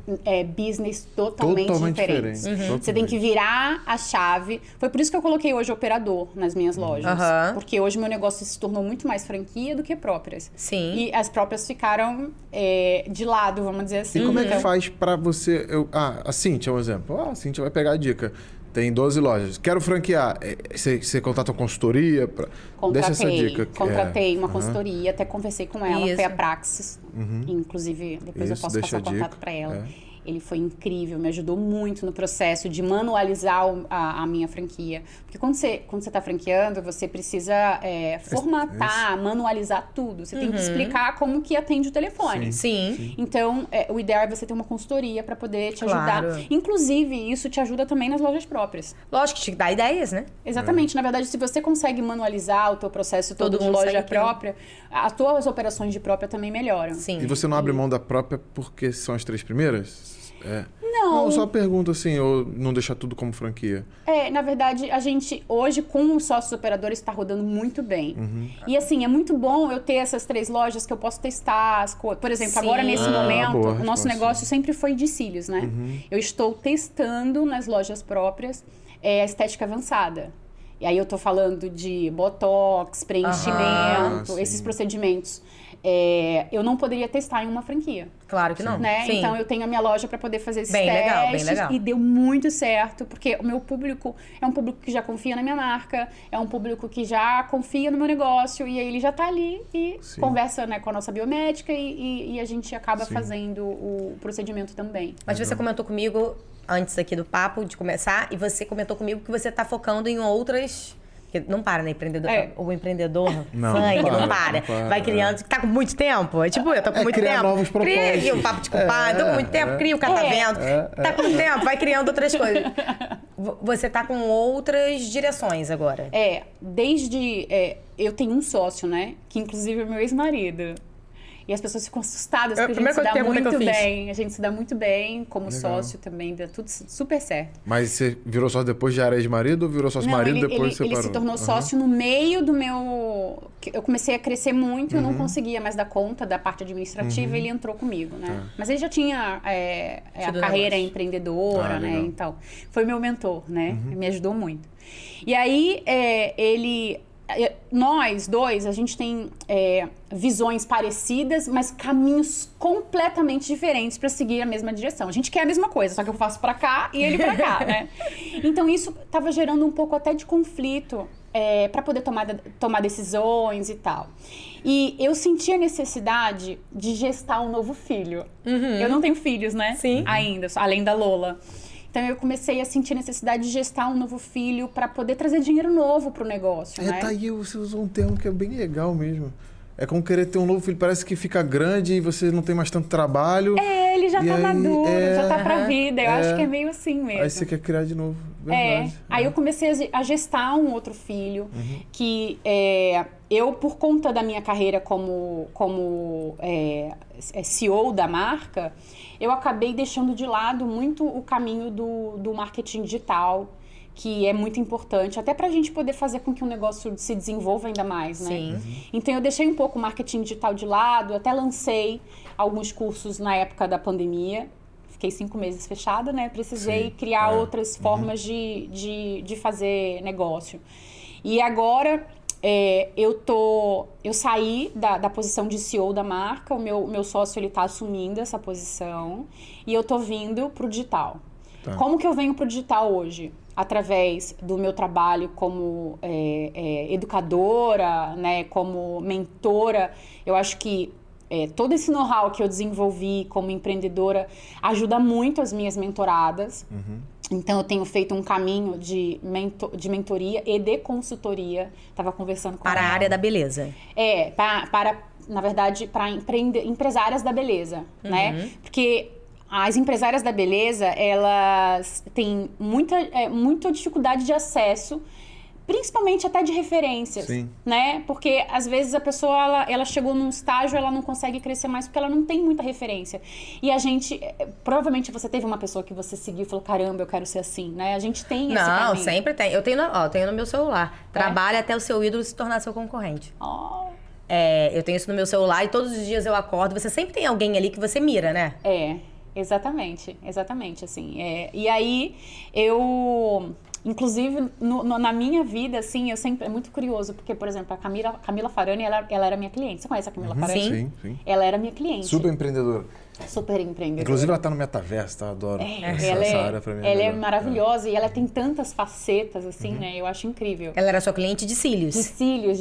business totalmente diferentes. Totalmente. Você tem que virar a chave. Foi por isso que eu coloquei hoje operador nas minhas lojas. Aham. Porque hoje meu negócio se tornou muito mais franquia do que próprias. Sim. E as próprias ficaram de lado, vamos dizer assim. E como é que Então, faz pra você... a Cíntia é um exemplo. A Cíntia vai pegar a dica. Tem 12 lojas. Quero franquear. Você contrata uma consultoria? Deixa essa dica. Contratei uma consultoria, até conversei com ela, Isso. foi a Praxis. Inclusive, depois eu Isso, posso deixa passar a dica. contato para ela. É. Ele foi incrível, me ajudou muito no processo de manualizar a minha franquia. Porque quando você está franqueando, você precisa formatar, manualizar tudo. Você tem que explicar como que atende o telefone. Sim. Então, o ideal é você ter uma consultoria para poder te ajudar. Claro. Inclusive, isso te ajuda também nas lojas próprias. Lógico que te dá ideias, né? Exatamente. Na verdade, se você consegue manualizar o teu processo todo de mundo loja segue aquilo. própria, as tuas operações de própria também melhoram. Sim. E você não abre mão da própria porque são as 3 primeiras? Não, só pergunta assim, ou não deixar tudo como franquia. Na verdade, a gente hoje, com os sócios operadores, está rodando muito bem. E assim, é muito bom eu ter essas 3 lojas que eu posso testar as coisas. Por exemplo, agora nesse momento, boa o nosso resposta. negócio sempre foi de cílios, né? Eu estou testando nas lojas próprias a estética avançada. E aí eu tô falando de botox, preenchimento, esses procedimentos. Eu não poderia testar em uma franquia. Claro que não. Né? Sim. Então eu tenho a minha loja para poder fazer esses Bem testes. legal. E deu muito certo, porque o meu público é um público que já confia na minha marca, é um público que já confia no meu negócio, e aí ele já tá ali e conversa, né, com a nossa biomédica e a gente acaba fazendo o procedimento também. Mas você comentou comigo, antes aqui do papo, de começar, e você comentou comigo que você tá focando em outras... Porque não para, né? O empreendedor sangue, não para. Vai criando. Tá com muito tempo? Tipo, eu tô com muito criar tempo. novos propósitos. Cria o papo de culpado, tô com muito tempo, cria o catavento. Tá com muito tempo, vai criando outras coisas. Você tá com outras direções agora. Desde... eu tenho um sócio, né? Que inclusive é meu ex-marido. E as pessoas ficam assustadas, porque a gente se dá muito bem. A gente se dá muito bem como sócio também, dá tudo super certo. Mas você virou sócio depois de era ex-marido ou virou sócio marido depois separou? Ele se tornou sócio no meio do meu... Eu comecei a crescer muito, eu não conseguia mais dar conta da parte administrativa, ele entrou comigo, né? Mas ele já tinha a carreira empreendedora, né? Então, foi meu mentor, né? Me ajudou muito. E aí, nós dois, a gente tem visões parecidas, mas caminhos completamente diferentes para seguir a mesma direção. A gente quer a mesma coisa, só que eu faço para cá e ele para cá, né? Então isso estava gerando um pouco até de conflito para poder tomar decisões e tal. E eu senti a necessidade de gestar um novo filho. Eu não tenho filhos, né? Sim. Ainda, além da Lola. Então, eu comecei a sentir a necessidade de gestar um novo filho para poder trazer dinheiro novo pro negócio, né? Tá aí, você usou um termo que é bem legal mesmo. É como querer ter um novo filho. Parece que fica grande e você não tem mais tanto trabalho. Ele já tá maduro, já tá pra vida. Eu acho que é meio assim mesmo. Aí você quer criar de novo. Verdade. Aí eu comecei a gestar um outro filho que eu, por conta da minha carreira como CEO da marca, eu acabei deixando de lado muito o caminho do marketing digital, que é muito importante, até pra gente poder fazer com que o negócio se desenvolva ainda mais, né? Sim. Então, eu deixei um pouco o marketing digital de lado, até lancei alguns cursos na época da pandemia. Fiquei 5 meses fechada, né? Precisei criar outras formas de fazer negócio. E agora, eu saí da posição de CEO da marca, o meu sócio, ele tá assumindo essa posição, e eu tô vindo pro digital. Tá. Como que eu venho pro digital hoje? Através do meu trabalho como educadora, né, como mentora. Eu acho que todo esse know-how que eu desenvolvi como empreendedora ajuda muito as minhas mentoradas. Então, eu tenho feito um caminho de mentoria e de consultoria. Estava conversando com Para a área da beleza. Na verdade, para empresárias da beleza, né? Porque as empresárias da beleza, elas têm muita dificuldade de acesso, principalmente até de referências, né? Porque, às vezes, a pessoa, ela chegou num estágio, ela não consegue crescer mais porque ela não tem muita referência. E a gente, provavelmente você teve uma pessoa que você seguiu e falou, caramba, eu quero ser assim, né? A gente tem esse caminho. Não, sempre tem. Eu tenho no meu celular. Trabalha até o seu ídolo se tornar seu concorrente. Eu tenho isso no meu celular e todos os dias eu acordo. Você sempre tem alguém ali que você mira, né? Exatamente, assim. E aí, inclusive, na minha vida, assim, eu sempre... É muito curioso, porque, por exemplo, a Camila Farani, ela era minha cliente. Você conhece a Camila Farani? Sim. Ela era minha cliente. Super empreendedora. Super empreendedora. Inclusive, ela tá no metaverso, tá? Adoro essa área pra mim. Ela é maravilhosa e ela tem tantas facetas, assim, né? Eu acho incrível. Ela era sua cliente de cílios. De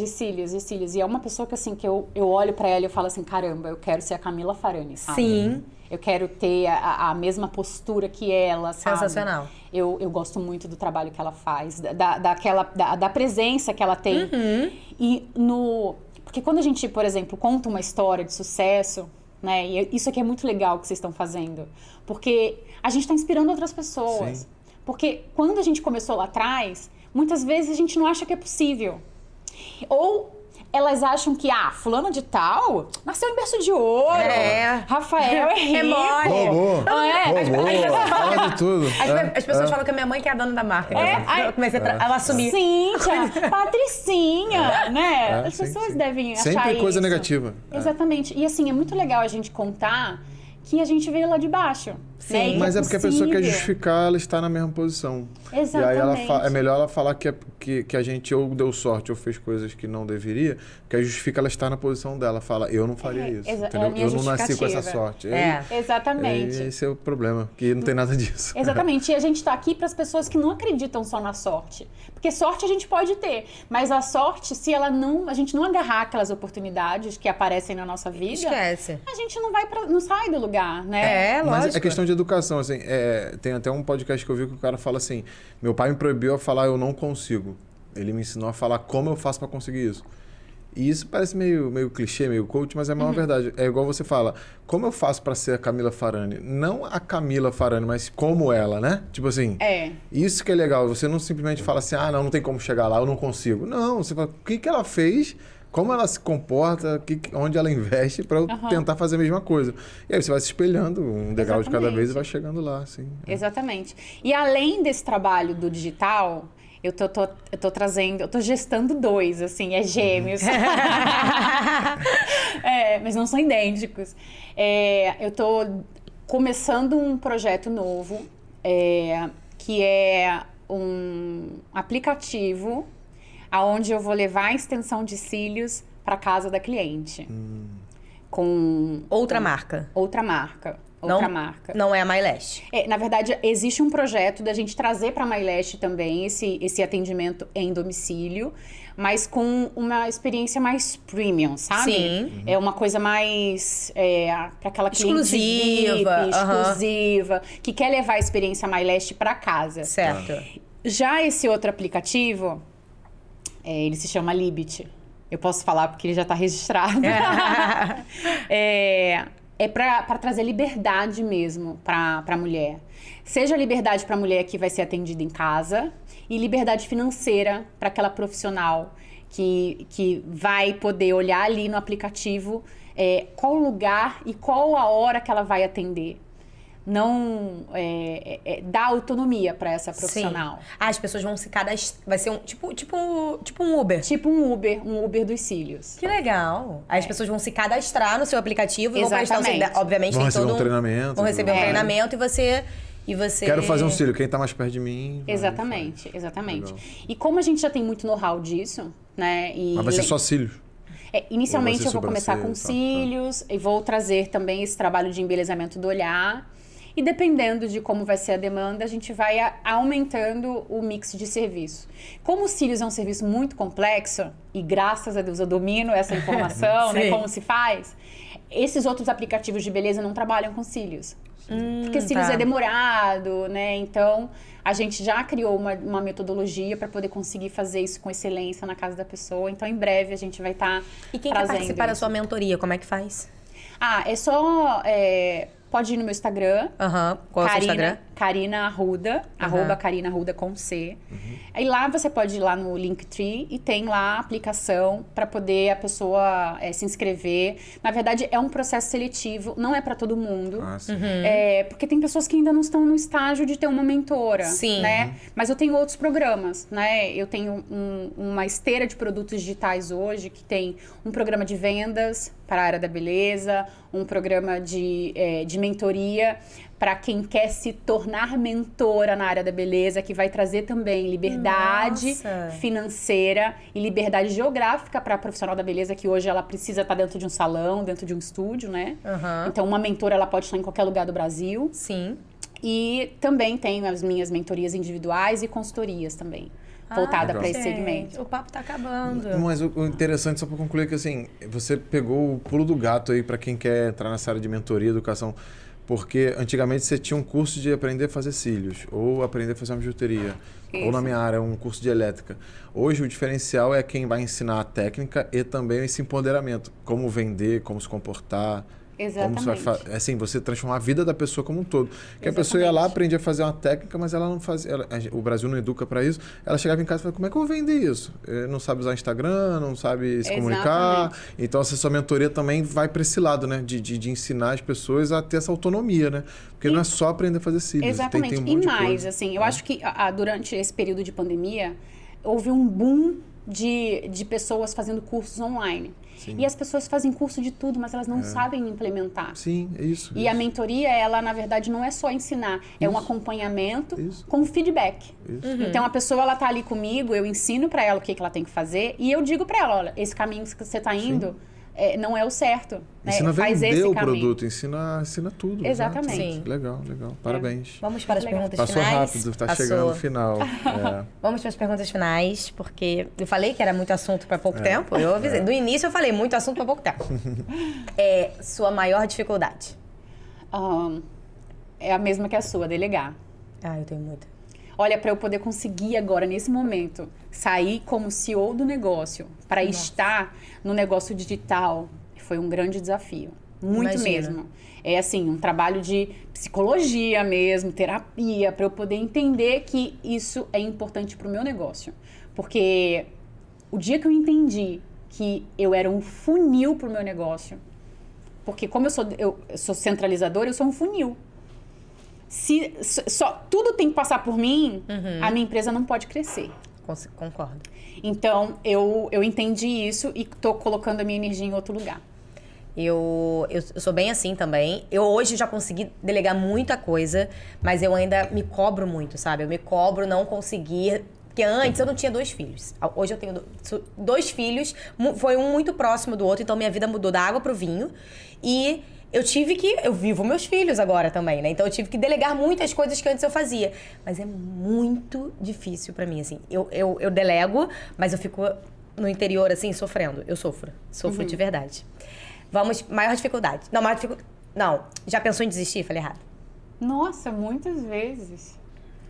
cílios. E é uma pessoa que, assim, que eu olho pra ela e eu falo assim, caramba, eu quero ser a Camila Farani, sabe? Sim. Eu quero ter a mesma postura que ela, sabe? Sensacional. Eu gosto muito do trabalho que ela faz, da presença que ela tem. Porque quando a gente, por exemplo, conta uma história de sucesso, né? E isso aqui é muito legal que vocês estão fazendo. Porque a gente está inspirando outras pessoas. Sim. Porque quando a gente começou lá atrás, muitas vezes a gente não acha que é possível. Ou elas acham que, fulano de tal nasceu em berço de ouro. Rafael é rico. É mole. Roubou. Fala de tudo. As pessoas falam que a minha mãe que é a dona da marca. Eu comecei a assumir. Cíntia, Patricinha, né? As sim, pessoas sim. devem achar Sempre coisa isso. negativa. Exatamente. E assim, é muito legal a gente contar que a gente veio lá de baixo. Sim. Né? E Mas é porque a pessoa quer possível. justificar, ela está na mesma posição. Exatamente. E aí é melhor ela falar que a gente ou deu sorte ou fez coisas que não deveria, porque aí justifica ela estar na posição dela. Fala, eu não faria isso. É a minha eu não nasci com essa justificativa. sorte. Exatamente. Esse é o problema, que não tem nada disso. Exatamente. E a gente está aqui para as pessoas que não acreditam só na sorte. Porque sorte a gente pode ter, mas a sorte, se ela não, a gente não agarrar aquelas oportunidades que aparecem na nossa vida, Esquece. a gente não sai do lugar, né? Lógico. Mas é questão de educação, assim, tem até um podcast que eu vi que o cara fala assim, meu pai me proibiu a falar eu não consigo. Ele me ensinou a falar como eu faço para conseguir isso. E isso parece meio clichê, meio coach, mas é uma verdade. É igual você fala, como eu faço para ser a Camila Farani? Não a Camila Farani, mas como ela, né? Tipo assim, isso que é legal. Você não simplesmente fala assim, não tem como chegar lá, eu não consigo. Não, você fala, o que ela fez, como ela se comporta, onde ela investe para eu tentar fazer a mesma coisa. E aí você vai se espelhando um degrau de cada vez e vai chegando lá, assim. Exatamente. E além desse trabalho do digital, eu tô gestando 2, assim, gêmeos. Mas não são idênticos. Eu tô começando um projeto novo, que é um aplicativo aonde eu vou levar a extensão de cílios para casa da cliente. Com outra marca. Outra marca. Não é a MyLash. Na verdade, existe um projeto da gente trazer para a MyLash também esse atendimento em domicílio, mas com uma experiência mais premium, sabe? Sim. É uma coisa mais para aquela cliente exclusiva, VIP, exclusiva, que quer levar a experiência MyLash para casa. Certo. Já esse outro aplicativo, ele se chama Libit. Eu posso falar porque ele já está registrado. É para trazer liberdade mesmo para a mulher. Seja liberdade para a mulher que vai ser atendida em casa e liberdade financeira para aquela profissional que vai poder olhar ali no aplicativo qual o lugar e qual a hora que ela vai atender. Não dá autonomia para essa profissional. Sim. As pessoas vão se cadastrar. Vai ser tipo um Uber. Tipo um Uber dos cílios. Que legal. Aí as pessoas vão se cadastrar no seu aplicativo e vão prestar o serviço. Obviamente, vão tem receber todo um treinamento. Vão receber um treinamento e você. Quero fazer um cílio, quem tá mais perto de mim. Exatamente. Legal. E como a gente já tem muito know-how disso, né? Mas vai ser só cílios? Inicialmente eu vou começar com cílios e vou trazer também esse trabalho de embelezamento do olhar. E dependendo de como vai ser a demanda, a gente vai aumentando o mix de serviço. Como os cílios é um serviço muito complexo, e graças a Deus eu domino essa informação, né, como se faz, esses outros aplicativos de beleza não trabalham com cílios. Porque cílios é demorado, né? Então, a gente já criou uma metodologia para poder conseguir fazer isso com excelência na casa da pessoa. Então, em breve, a gente vai estar E quem quer participar da sua mentoria, como é que faz? É só... Pode ir no meu Instagram. Qual é o seu Instagram? Karina Arruda, @Karina Arruda com C. Aí lá você pode ir lá no Linktree e tem lá a aplicação para poder a pessoa se inscrever. Na verdade, é um processo seletivo, não é para todo mundo. Porque tem pessoas que ainda não estão no estágio de ter uma mentora. Sim. Né? Mas eu tenho outros programas, né? Eu tenho uma esteira de produtos digitais hoje que tem um programa de vendas para a área da beleza, um programa de mentoria para quem quer se tornar mentora na área da beleza, que vai trazer também liberdade financeira e liberdade geográfica para a profissional da beleza, que hoje ela precisa estar dentro de um salão, dentro de um estúdio, né? Então, uma mentora, ela pode estar em qualquer lugar do Brasil. Sim. E também tenho as minhas mentorias individuais e consultorias também, voltada para esse segmento. O papo tá acabando. Mas o interessante, só para concluir, é que assim, você pegou o pulo do gato aí para quem quer entrar nessa área de mentoria, educação, porque antigamente você tinha um curso de aprender a fazer cílios, ou aprender a fazer uma bijuteria, ou na minha área, um curso de elétrica. Hoje o diferencial é quem vai ensinar a técnica e também esse empoderamento, como vender, como se comportar. Exatamente. Como você vai assim, você transformar a vida da pessoa como um todo. Porque a pessoa ia lá, aprendia a fazer uma técnica, mas ela não fazia... o Brasil não educa para isso. Ela chegava em casa e falava, como é que eu vou vender isso? Não sabe usar Instagram, não sabe se comunicar. Então, a sua mentoria também vai para esse lado, né? De ensinar as pessoas a ter essa autonomia, né? Porque não é só aprender a fazer cílios. Exatamente. Tem um monte e mais, de coisa. assim, eu acho que durante esse período de pandemia, houve um boom de pessoas fazendo cursos online. Sim. E as pessoas fazem curso de tudo, mas elas não sabem implementar. Sim, é isso. E a mentoria, ela, na verdade, não é só ensinar. É um acompanhamento com feedback. Então, a pessoa, ela tá ali comigo, eu ensino para ela o que ela tem que fazer e eu digo para ela, olha, esse caminho que você tá indo não é o certo. Ensina a Faz vender esse o caminho. produto, ensina tudo. Exatamente. Sim. Legal. Parabéns. Vamos para as perguntas Passou finais. rápido, tá chegando no final. Vamos para as perguntas finais, porque eu falei que era muito assunto para pouco tempo. Eu avisei. Do início eu falei muito assunto para pouco tempo. Sua maior dificuldade? É a mesma que a sua, delegar. Eu tenho muita. Olha, para eu poder conseguir agora, nesse momento, sair como CEO do negócio, para estar no negócio digital, foi um grande desafio. Muito mesmo. É assim, um trabalho de psicologia mesmo, terapia, para eu poder entender que isso é importante para o meu negócio. Porque o dia que eu entendi que eu era um funil para o meu negócio, porque como eu sou centralizadora, eu sou um funil. Se tudo tem que passar por mim, a minha empresa não pode crescer. Concordo. Então, eu entendi isso e estou colocando a minha energia em outro lugar. Eu sou bem assim também. Eu hoje já consegui delegar muita coisa, mas eu ainda me cobro muito, sabe? Eu me cobro não conseguir... Porque antes eu não tinha 2 filhos. Hoje eu tenho 2 filhos. Foi um muito próximo do outro, então minha vida mudou da água pro vinho. E... eu vivo meus filhos agora também, né? Então eu tive que delegar muitas coisas que antes eu fazia. Mas é muito difícil pra mim, assim. Eu delego, mas eu fico no interior, assim, sofrendo. Eu sofro. Sofro de verdade. Maior dificuldade. Não, já pensou em desistir? Falei errado. Nossa, muitas vezes.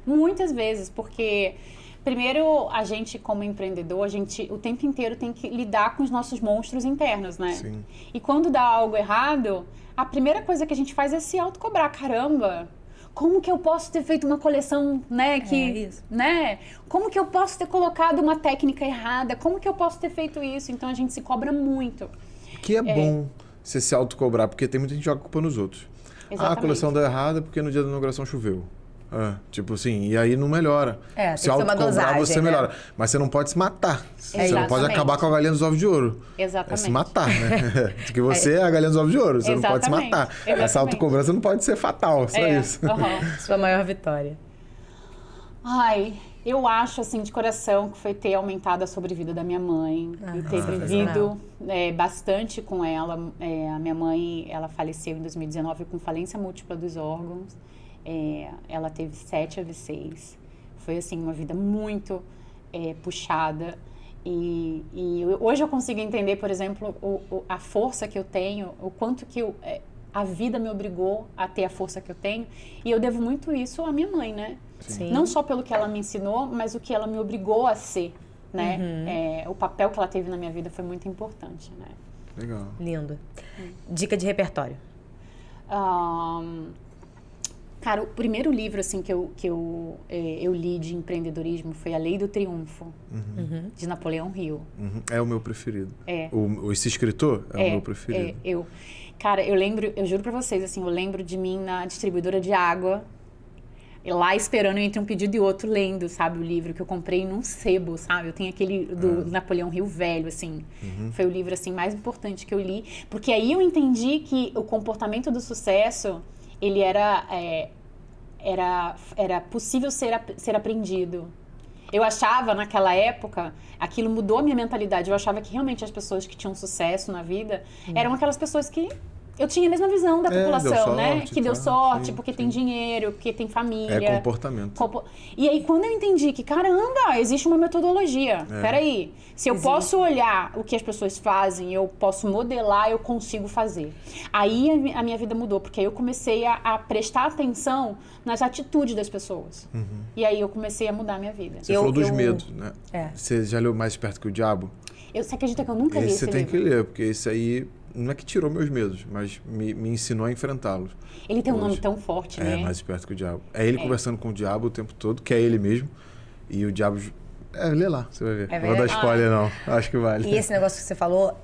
Muitas vezes, porque... Primeiro, a gente, como empreendedor, o tempo inteiro tem que lidar com os nossos monstros internos, né? Sim. E quando dá algo errado, a primeira coisa que a gente faz é se autocobrar. Caramba, como que eu posso ter feito uma coleção, né? Né? Como que eu posso ter colocado uma técnica errada? Como que eu posso ter feito isso? Então, a gente se cobra muito. Que é bom você se autocobrar, porque tem muita gente que joga culpa nos outros. Exatamente. A coleção deu errada porque no dia da inauguração choveu. Tipo assim, e aí não melhora. tem que Se ser uma autocobrar, dosagem, você melhora. Mas você não pode se matar. Você não pode acabar com a galinha dos ovos de ouro. Exatamente. É se matar, né? Porque você é a galinha dos ovos de ouro, você não pode se matar. Essa autocobrança não pode ser fatal, só isso. Sua maior vitória? Ai, eu acho, assim, de coração, que foi ter aumentado a sobrevida da minha mãe. E ter vivido bastante com ela. A minha mãe, ela faleceu em 2019 com falência múltipla dos órgãos. Ela teve 7 AVCs. Foi, assim, uma vida muito puxada. E hoje eu consigo entender, por exemplo, a força que eu tenho, o quanto que a vida me obrigou a ter a força que eu tenho. E eu devo muito isso à minha mãe, né? Sim. Não só pelo que ela me ensinou, mas o que ela me obrigou a ser, né? O papel que ela teve na minha vida foi muito importante, né? Legal. Lindo. Dica de repertório. Cara, o primeiro livro, assim, que eu li de empreendedorismo foi A Lei do Triunfo, de Napoleão Hill. É o meu preferido. Esse escritor é o meu preferido. Cara, eu juro pra vocês, assim, eu lembro de mim na distribuidora de água, lá esperando entre um pedido e outro, lendo, sabe, o livro que eu comprei num sebo, sabe? Eu tenho aquele do Napoleão Hill velho, assim. Foi o livro, assim, mais importante que eu li. Porque aí eu entendi que o comportamento do sucesso, ele era possível ser aprendido. Eu achava, naquela época, aquilo mudou a minha mentalidade. Eu achava que realmente as pessoas que tinham sucesso na vida eram aquelas pessoas que... Eu tinha a mesma visão da população, né? Que deu sorte, porque tem dinheiro, porque tem família. É comportamento. E aí, quando eu entendi que, caramba, existe uma metodologia. Peraí, se eu posso olhar o que as pessoas fazem, eu posso modelar, eu consigo fazer. Aí a minha vida mudou, porque aí eu comecei a prestar atenção nas atitudes das pessoas. E aí eu comecei a mudar a minha vida. Você falou dos medos, né? Você já leu Mais Esperto que o Diabo? Você acredita que eu nunca li Esse esse você tem livro? que ler, porque esse aí não é que tirou meus medos, mas me ensinou a enfrentá-los. Ele tem um nome Hoje. tão forte, né? É, Mais Esperto que o Diabo. É ele conversando com o diabo o tempo todo, que é ele mesmo. E o diabo... lê lá, você vai ver. É Não vou dar verdade? spoiler, não. Acho que vale. E esse negócio que você falou,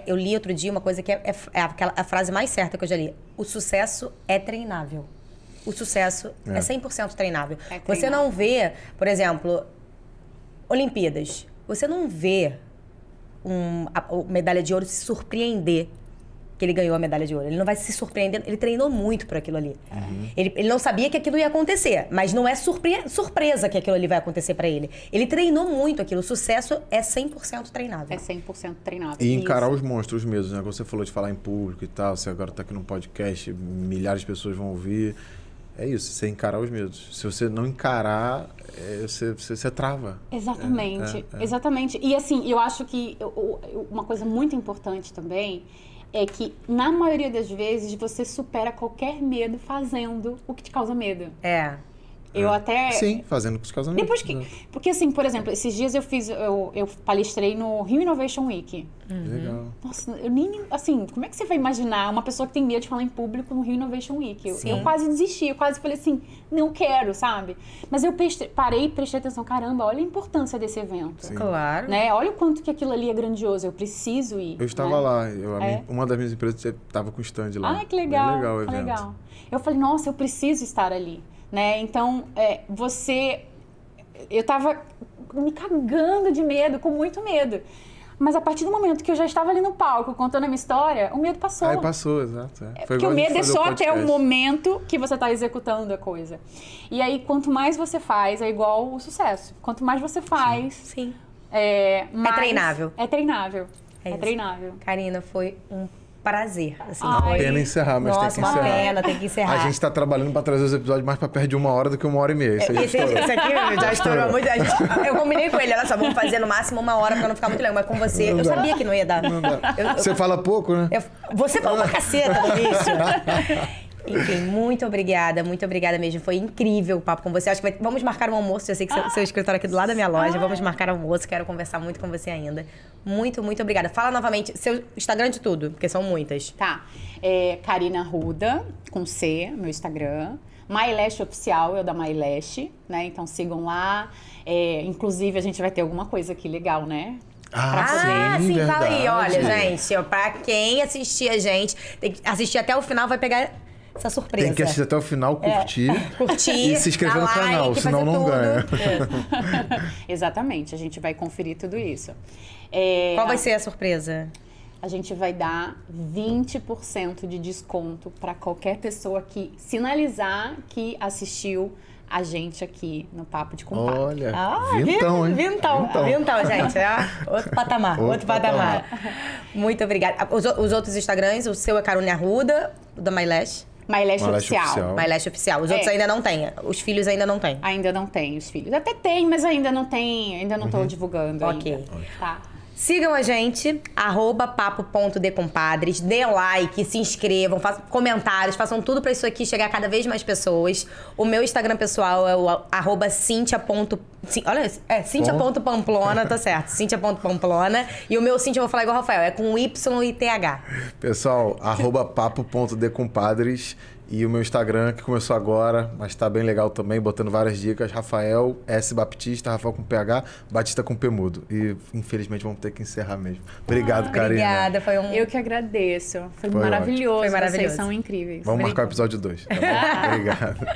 eu li outro dia uma coisa que é a frase mais certa que eu já li. O sucesso é treinável. O sucesso é 100% treinável. É Você treinável. não vê, por exemplo, Olimpíadas. Você não vê a medalha de ouro se surpreender que ele ganhou a medalha de ouro. Ele não vai se surpreender. Ele treinou muito por aquilo ali. Ele não sabia que aquilo ia acontecer, mas não é surpresa que aquilo ali vai acontecer pra ele. Ele treinou muito aquilo. O sucesso é 100% treinável. É 100% treinável. E encarar Isso. os monstros mesmo, né? Você falou de falar em público e tal, você agora tá aqui num podcast, milhares de pessoas vão ouvir. É isso, você encarar os medos. Se você não encarar, você trava. Exatamente, exatamente. E assim, eu acho que uma coisa muito importante também é que, na maioria das vezes, você supera qualquer medo fazendo o que te causa medo. Eu até... Sim, fazendo com os casamentos. Depois que... Porque assim, por exemplo, esses dias eu palestrei no Rio Innovation Week. Legal. Nossa, eu nem... Assim, como é que você vai imaginar uma pessoa que tem medo de falar em público no Rio Innovation Week? Eu quase desisti, eu quase falei assim, não quero, sabe? Mas eu parei e prestei atenção, caramba, olha a importância desse evento. Sim. Claro. Né? Olha o quanto que aquilo ali é grandioso, eu preciso ir. Eu estava né? lá, uma das minhas empresas estava com stand lá. Ah, que legal. Bem legal o evento. Legal. Eu falei, nossa, eu preciso estar ali. Né? Então, eu tava me cagando de medo, com muito medo. Mas a partir do momento que eu já estava ali no palco contando a minha história, o medo passou. Aí passou, exato. Foi Porque igual o a gente medo é fazer só até o podcast. momento que você está executando a coisa. E aí, quanto mais você faz, é igual o sucesso. Quanto mais você faz, Sim. mais... treinável. É treinável. É É isso. treinável. Karina, foi um prazer. Assim, Ai. foi... Pena encerrar, mas Nossa, tem que uma encerrar. pena, tem que encerrar. A gente tá trabalhando pra trazer os episódios mais pra perto de 1 hora do que 1h30. Isso aí já Esse estourou. aqui já estourou muito. Eu combinei com ele, olha só, vamos fazer no máximo 1 hora pra não ficar muito longo. Mas com você, eu sabia que não ia dar. Não dá. Você fala pouco, né? Você falou pra caceta no início. Enfim, muito obrigada mesmo. Foi incrível o papo com você. Acho que vamos marcar um almoço. Eu sei que seu escritório é aqui do lado da minha loja. Vamos marcar um almoço. Quero conversar muito com você ainda. Muito obrigada. Fala novamente seu Instagram de tudo, porque são muitas. Tá. Karina Arruda, com C, meu Instagram. MyLash Oficial, é o da MyLash, né? Então sigam lá. Inclusive, a gente vai ter alguma coisa aqui legal, né? Sim, fala aí. verdade. Olha, gente, ó, pra quem assistir a gente, tem que assistir até o final, vai pegar essa surpresa. Tem que assistir até o final, curtir. Curtir, E se inscrever no dar canal, like, senão fazer não tudo. ganha. Exatamente, a gente vai conferir tudo isso. Qual vai ser a surpresa? A gente vai dar 20% de desconto para qualquer pessoa que sinalizar que assistiu a gente aqui no Papo de Compadre. Olha, vintão, hein? Vintão, gente. Outro patamar, outro patamar. Muito obrigada. Os outros Instagrams, o seu é Karina Arruda, o da MyLash. MyLash MyLash Oficial. Oficial. MyLash Oficial. Os outros ainda não têm. Os filhos ainda não têm. Ainda não tem os filhos. Até tem, mas ainda não tem, ainda não tô divulgando Ok. ainda. Tá. Sigam a gente, @papo.decompadres, dê like, se inscrevam, façam comentários, façam tudo pra isso aqui chegar a cada vez mais pessoas. O meu Instagram pessoal é o @cintia.pamplona, tá certo, cintia.pamplona. E o meu Cintia, eu vou falar igual o Rafael, é com Y e TH. Pessoal, @papo.decompadres. E o meu Instagram, que começou agora, mas tá bem legal também, botando várias dicas. Rafael S. Baptista, Rafael com PH, Batista com P mudo. E infelizmente vamos ter que encerrar mesmo. Obrigado, Karina. Obrigada, foi um... Eu que agradeço. Foi Foi maravilhoso. Foi maravilhoso. Vocês são incríveis. Vamos marcar o episódio 2, tá bom? Obrigado.